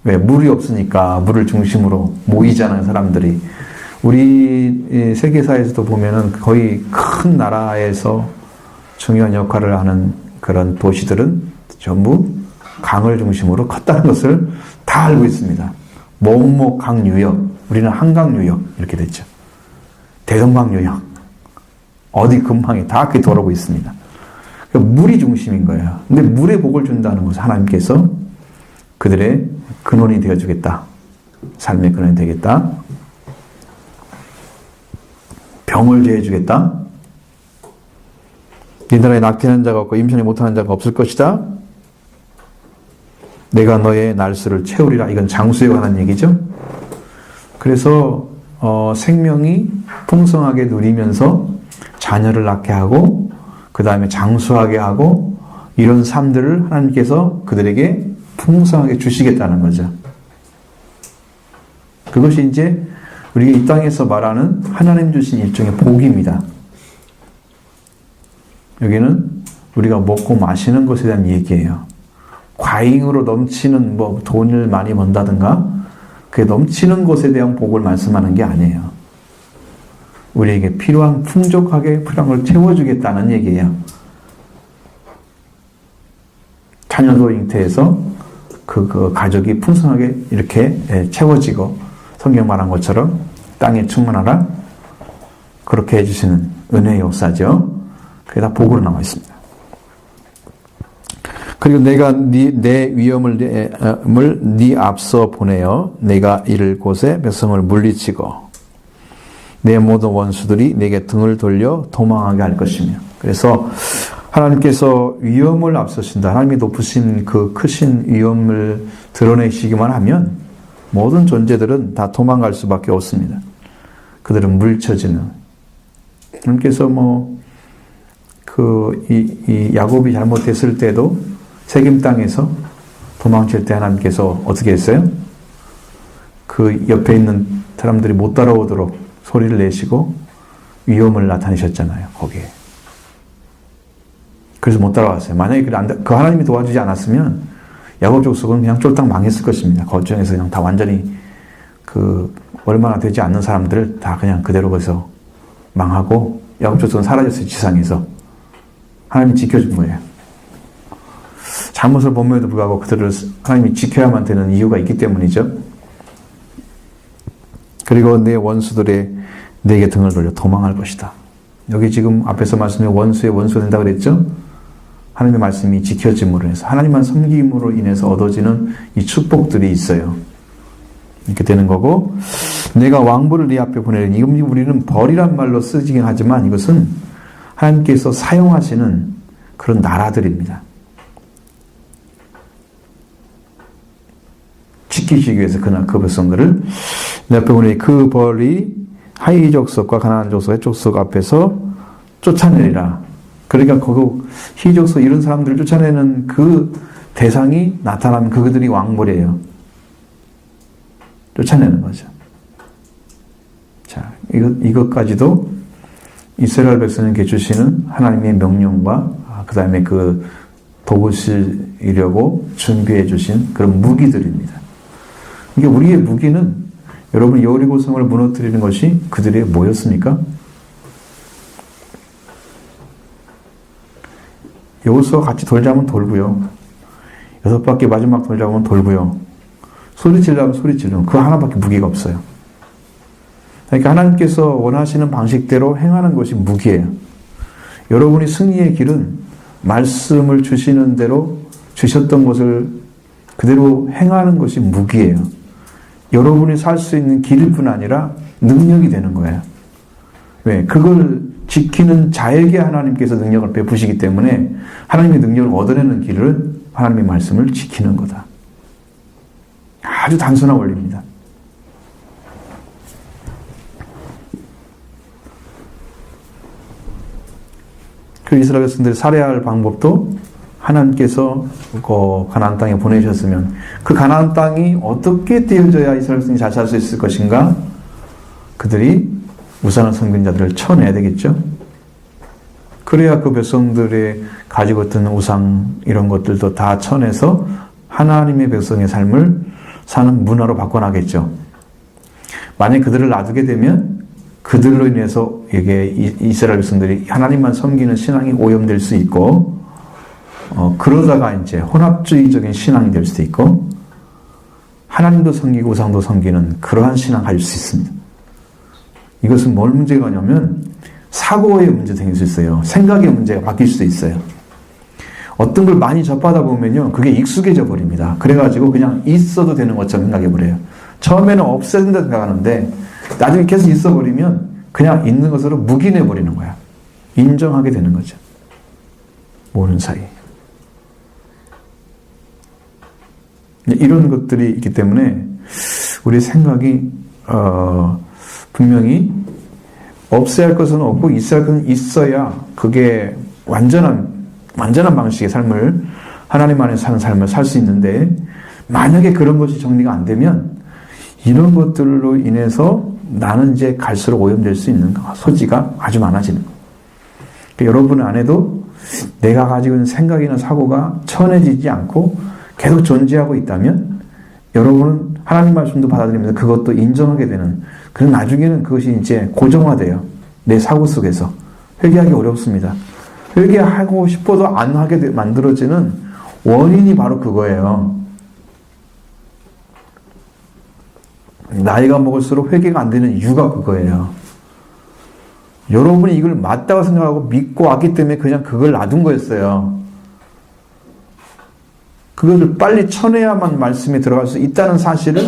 왜 물이 없으니까 물을 중심으로 모이잖아요 사람들이. 우리 세계사에서도 보면은 거의 큰 나라에서 중요한 역할을 하는 그런 도시들은 전부 강을 중심으로 컸다는 것을 다 알고 있습니다. 뭐뭐 강 유역, 우리는 한강 유역 이렇게 됐죠. 대동강 유역, 어디 근방에 다 그렇게 돌아오고 있습니다. 그러니까 물이 중심인 거예요. 근데 물에 복을 준다는 것은 하나님께서 그들의 근원이 되어주겠다. 삶의 근원이 되겠다. 병을 제해주겠다. 네 나라에 낙태하는 자가 없고 임신이 못하는 자가 없을 것이다. 내가 너의 날수를 채우리라. 이건 장수에 관한 얘기죠. 그래서 생명이 풍성하게 누리면서 자녀를 낳게 하고 그 다음에 장수하게 하고 이런 삶들을 하나님께서 그들에게 풍성하게 주시겠다는 거죠. 그것이 이제 우리가 이 땅에서 말하는 하나님 주신 일종의 복입니다. 여기는 우리가 먹고 마시는 것에 대한 얘기예요. 과잉으로 넘치는 돈을 많이 번다든가 그 넘치는 것에 대한 복을 말씀하는 게 아니에요. 우리에게 필요한 풍족하게 필요한 걸 채워주겠다는 얘기예요. 자녀도 잉태해서 그 가족이 풍성하게 이렇게 채워지고 성경 말한 것처럼 땅에 충만하라 그렇게 해주시는 은혜의 역사죠. 그게 다 복으로 나와 있습니다. 그리고 내가 내 위엄을 네 앞서 보내어 내가 이를 곳에 백성을 물리치고 내 모든 원수들이 내게 등을 돌려 도망하게 할 것이며. 그래서 하나님께서 위엄을 앞서신다. 하나님이 높으신 그 크신 위엄을 드러내시기만 하면 모든 존재들은 다 도망갈 수밖에 없습니다. 그들은 물처지는. 하나님께서 이 야곱이 잘못했을 때도 세겜 땅에서 도망칠 때 하나님께서 어떻게 했어요? 그 옆에 있는 사람들이 못 따라오도록 소리를 내시고 위엄을 나타내셨잖아요, 거기에. 그래서 못 따라왔어요. 만약에 그 하나님이 도와주지 않았으면 야곱 족속은 그냥 쫄딱 망했을 것입니다. 거정에서 그냥 다 완전히 얼마나 되지 않는 사람들을 다 그냥 그대로 거기서 망하고 야곱 족속은 사라졌어요, 지상에서. 하나님이 지켜준 거예요. 잘못을 범함에도 불구하고 그들을 하나님이 지켜야만 되는 이유가 있기 때문이죠. 그리고 내 원수들의 내게 등을 돌려 도망할 것이다. 여기 지금 앞에서 말씀해 원수의 원수가 된다 그랬죠? 하나님의 말씀이 지켜짐으로 해서 하나님만 섬김으로 인해서 얻어지는 이 축복들이 있어요. 이렇게 되는 거고, 내가 왕부를 네 앞에 보내리니, 이건 우리는 벌이란 말로 쓰긴 하지만 이것은 하나님께서 사용하시는 그런 나라들입니다. 지키시기 위해서 그 백성들을 내 앞에 보내니 그 벌이 하이 족속과 가나안 족속, 헷 족속 앞에서 쫓아내리라. 그러니까 히 족속 이런 사람들을 쫓아내는 그 대상이 나타나면 그들이 왕벌이에요. 쫓아내는 거죠. 자, 이것까지도 이스라엘 백성에게 주시는 하나님의 명령과 그 다음에 도우시려고 준비해 주신 그런 무기들입니다. 이게 우리의 무기는 여러분 여리고성을 무너뜨리는 것이 그들의 뭐였습니까? 여호수아 같이 돌자면 돌고요. 6바퀴 마지막 돌자면 돌고요. 소리 지르면 소리 지르면 그 하나밖에 무기가 없어요. 그러니까 하나님께서 원하시는 방식대로 행하는 것이 무기예요. 여러분이 승리의 길은 말씀을 주시는 대로 주셨던 것을 그대로 행하는 것이 무기예요. 여러분이 살 수 있는 길일 뿐 아니라 능력이 되는 거예요. 왜? 그걸 지키는 자에게 하나님께서 능력을 베푸시기 때문에 하나님의 능력을 얻어내는 길을 하나님의 말씀을 지키는 거다. 아주 단순한 원리입니다. 그 이스라엘 백성들이 살해야 할 방법도 하나님께서 가나안 땅에 보내셨으면 그 가나안 땅이 어떻게 떼어져야 이스라엘 백성이 잘 살 수 있을 것인가? 그들이 우상을 섬긴 자들을 쳐내야 되겠죠. 그래야 그 백성들의 가지고 있던 우상 이런 것들도 다 쳐내서 하나님의 백성의 삶을 사는 문화로 바꿔나겠죠. 만약 그들을 놔두게 되면 그들로 인해서 이게 이스라엘 백성들이 하나님만 섬기는 신앙이 오염될 수 있고, 그러다가 이제 혼합주의적인 신앙이 될 수도 있고, 하나님도 섬기고 우상도 섬기는 그러한 신앙을 가질 수 있습니다. 이것은 뭘 문제가 냐면 사고의 문제도 생길 수 있어요. 생각의 문제가 바뀔 수도 있어요. 어떤 걸 많이 접하다 보면요, 그게 익숙해져 버립니다. 그래가지고 그냥 있어도 되는 것처럼 생각해 버려요. 처음에는 없애야 된다 생각하는데 나중에 계속 있어 버리면 그냥 있는 것으로 묵인해 버리는 거야. 인정하게 되는 거죠. 모르는 사이. 이런 것들이 있기 때문에 우리 생각이 분명히 없애야 할 것은 없고 있어야 할 것은 있어야 그게 완전한 방식의 삶을, 하나님 안에 사는 삶을 살 수 있는데, 만약에 그런 것이 정리가 안 되면 이런 것들로 인해서 나는 이제 갈수록 오염될 수 있는 소지가 아주 많아지는 거예요. 그러니까 여러분 안에도 내가 가지고 있는 생각이나 사고가 천해지지 않고 계속 존재하고 있다면 여러분은 하나님 말씀도 받아들이면서 그것도 인정하게 되는, 그럼 나중에는 그것이 이제 고정화돼요. 내 사고 속에서. 회개하기 어렵습니다. 회개하고 싶어도 안 하게 만들어지는 원인이 바로 그거예요. 나이가 먹을수록 회개가 안 되는 이유가 그거예요. 여러분이 이걸 맞다고 생각하고 믿고 왔기 때문에 그냥 그걸 놔둔 거였어요. 그것을 빨리 쳐내야만 말씀에 들어갈 수 있다는 사실을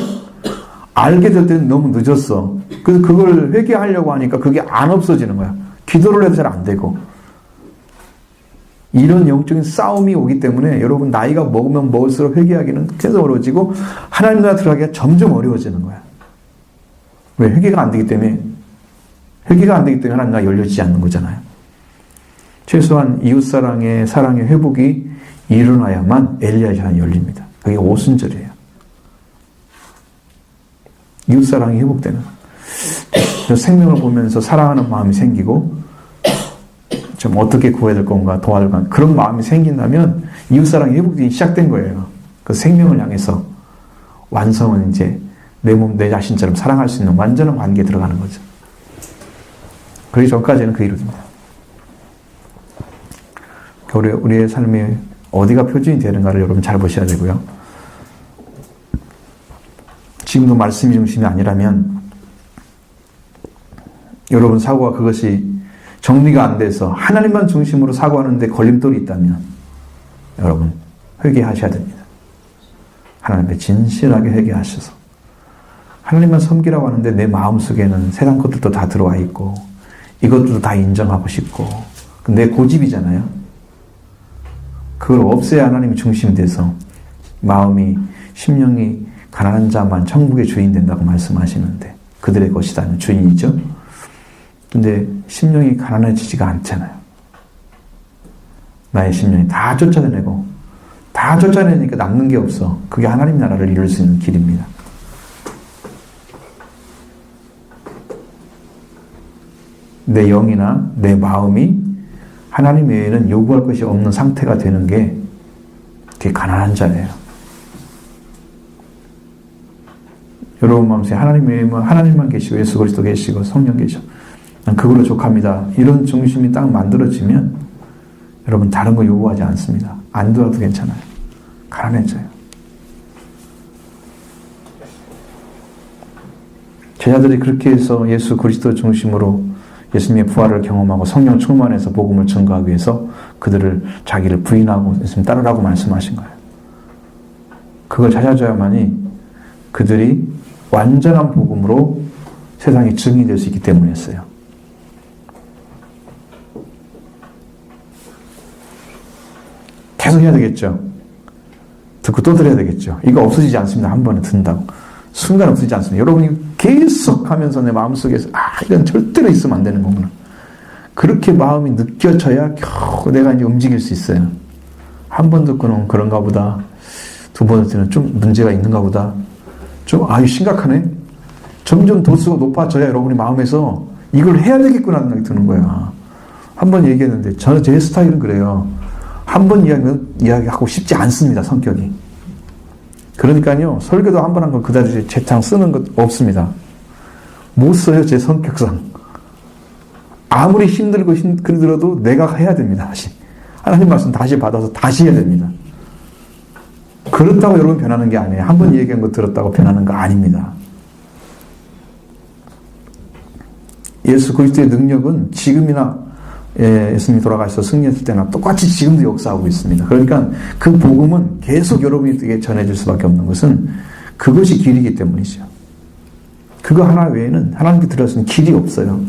알게 될 때는 너무 늦었어. 그래서 그걸 회개하려고 하니까 그게 안 없어지는 거야. 기도를 해도 잘 안 되고. 이런 영적인 싸움이 오기 때문에 여러분 나이가 먹으면 먹을수록 회개하기는 계속 어려워지고 하나님 나라 들어가기가 점점 어려워지는 거야. 왜? 회개가 안 되기 때문에 하나님 나라 열려지지 않는 거잖아요. 최소한 이웃사랑의 사랑의 회복이 일어나야만 엘리야의 사랑이 열립니다. 그게 오순절이에요. 이웃사랑이 회복되는. 생명을 보면서 사랑하는 마음이 생기고 좀 어떻게 구해야 될 건가 도와줄 건가 그런 마음이 생긴다면 이웃사랑이 회복되기 시작된 거예요. 그 생명을 향해서 완성은 이제 내 몸, 내 자신처럼 사랑할 수 있는 완전한 관계에 들어가는 거죠. 그러기 전까지는 그 이루어집니다. 우리의 삶이 어디가 표준이 되는가를 여러분 잘 보셔야 되고요. 지금도 말씀이 중심이 아니라면 여러분 사고가 그것이 정리가 안 돼서 하나님만 중심으로 사고하는데 걸림돌이 있다면 여러분 회개하셔야 됩니다. 하나님 앞에 진실하게 회개하셔서 하나님만 섬기라고 하는데 내 마음속에는 세상 것들도 다 들어와 있고 이것들도 다 인정하고 싶고 내 고집이잖아요. 그걸 없애야 하나님이 중심이 돼서 마음이 심령이 가난한 자만 천국의 주인 된다고 말씀하시는데 그들의 것이다는 주인이죠. 근데 심령이 가난해지지가 않잖아요. 나의 심령이 다 쫓아내고 다 쫓아내니까 남는 게 없어. 그게 하나님 나라를 이룰 수 있는 길입니다. 내 영이나 내 마음이 하나님 외에는 요구할 것이 없는 상태가 되는 게 그게 가난한 자예요. 여러분 마음속에 하나님 외에는 하나님만 계시고 예수 그리스도 계시고 성령 계시고 난 그걸로 족합니다. 이런 중심이 딱 만들어지면 여러분 다른 거 요구하지 않습니다. 안 들어도 괜찮아요. 가난해져요. 제자들이 그렇게 해서 예수 그리스도 중심으로 예수님의 부활을 경험하고 성령 충만해서 복음을 증거하기 위해서 그들을 자기를 부인하고 예수님 따르라고 말씀하신 거예요. 그걸 찾아줘야만이 그들이 완전한 복음으로 세상에 증인이 될 수 있기 때문이었어요. 계속 해야 되겠죠. 듣고 또 들어야 되겠죠. 이거 없어지지 않습니다. 한 번에 듣는다고. 순간 없어지지 않습니다. 여러분이 계속 하면서 내 마음속에서 이건 절대로 있으면 안 되는 거구나. 그렇게 마음이 느껴져야 겨우 내가 이제 움직일 수 있어요. 한 번 듣고는 그런가 보다. 두 번 듣고는 좀 문제가 있는가 보다. 좀 이거 심각하네. 점점 도수가 높아져야 여러분이 마음에서 이걸 해야 되겠구나 생각이 드는 거야. 한 번 얘기했는데 제 스타일은 그래요. 한 번 이야기하고 싶지 않습니다. 성격이. 그러니까요. 설교도 한 번 한 거 그다지 재창 쓰는 것 없습니다. 못 써요. 제 성격상. 아무리 힘들고 힘들어도 내가 해야 됩니다. 다시. 하나님 말씀 다시 받아서 다시 해야 됩니다. 그렇다고 여러분 변하는 게 아니에요. 한 번 얘기한 거 들었다고 변하는 거 아닙니다. 예수 그리스도의 능력은 지금이나 예수님이 돌아가셔서 승리했을 때나 똑같이 지금도 역사하고 있습니다. 그러니까 그 복음은 계속 여러분에게 전해질 수밖에 없는 것은 그것이 길이기 때문이죠. 그거 하나 외에는 하나님께 들어서는 길이 없어요.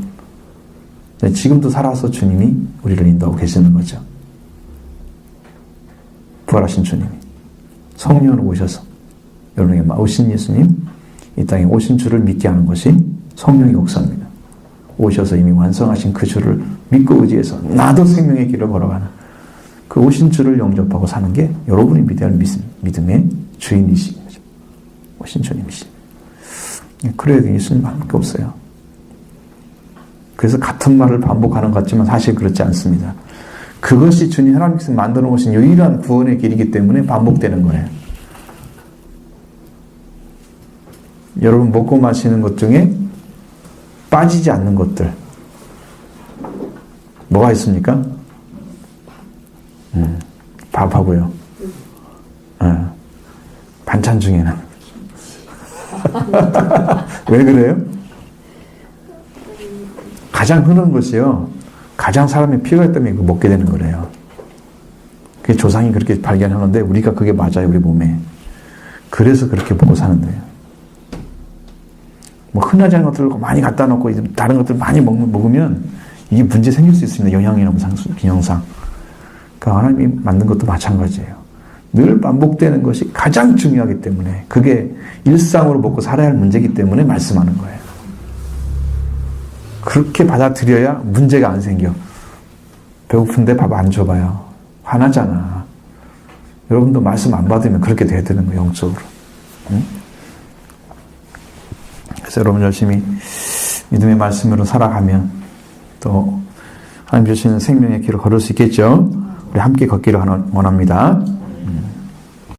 지금도 살아서 주님이 우리를 인도하고 계시는 거죠. 부활하신 주님이 성령으로 오셔서 여러분에게 오신 예수님 이 땅에 오신 주를 믿게 하는 것이 성령의 역사입니다. 오셔서 이미 완성하신 그 주를 믿고 의지해서 나도 생명의 길을 걸어가는 그 오신 주를 영접하고 사는 게 여러분이 믿어야 할 믿음의 주인이신 거죠. 오신 주님이신. 그래야 예수님밖에 없어요. 그래서 같은 말을 반복하는 것 같지만 사실 그렇지 않습니다. 그것이 주님 하나님께서 만들어 놓으신 유일한 구원의 길이기 때문에 반복되는 거예요. 여러분 먹고 마시는 것 중에 빠지지 않는 것들 뭐가 있습니까? 밥하고요. 반찬 중에는 왜 그래요? 가장 흔한 것이요. 가장 사람의 피가 때문에 먹게 되는 거래요. 그게 조상이 그렇게 발견하는데 우리가 그게 맞아요. 우리 몸에. 그래서 그렇게 먹고 사는 거예요. 뭐 흔하지 않은 것들을 많이 갖다 놓고 다른 것들을 많이 먹으면 이게 문제 생길 수 있습니다. 영양이나 기형상. 그러니까 그 하나님이 만든 것도 마찬가지예요. 늘 반복되는 것이 가장 중요하기 때문에 그게 일상으로 먹고 살아야 할 문제이기 때문에 말씀하는 거예요. 그렇게 받아들여야 문제가 안 생겨. 배고픈데 밥 안 줘봐요. 화나잖아. 여러분도 말씀 안 받으면 그렇게 돼야 되는 거예요. 영적으로. 응? 그래서 여러분 열심히 믿음의 말씀으로 살아가면 또 하나님 주시는 생명의 길을 걸을 수 있겠죠. 우리 함께 걷기를 원합니다.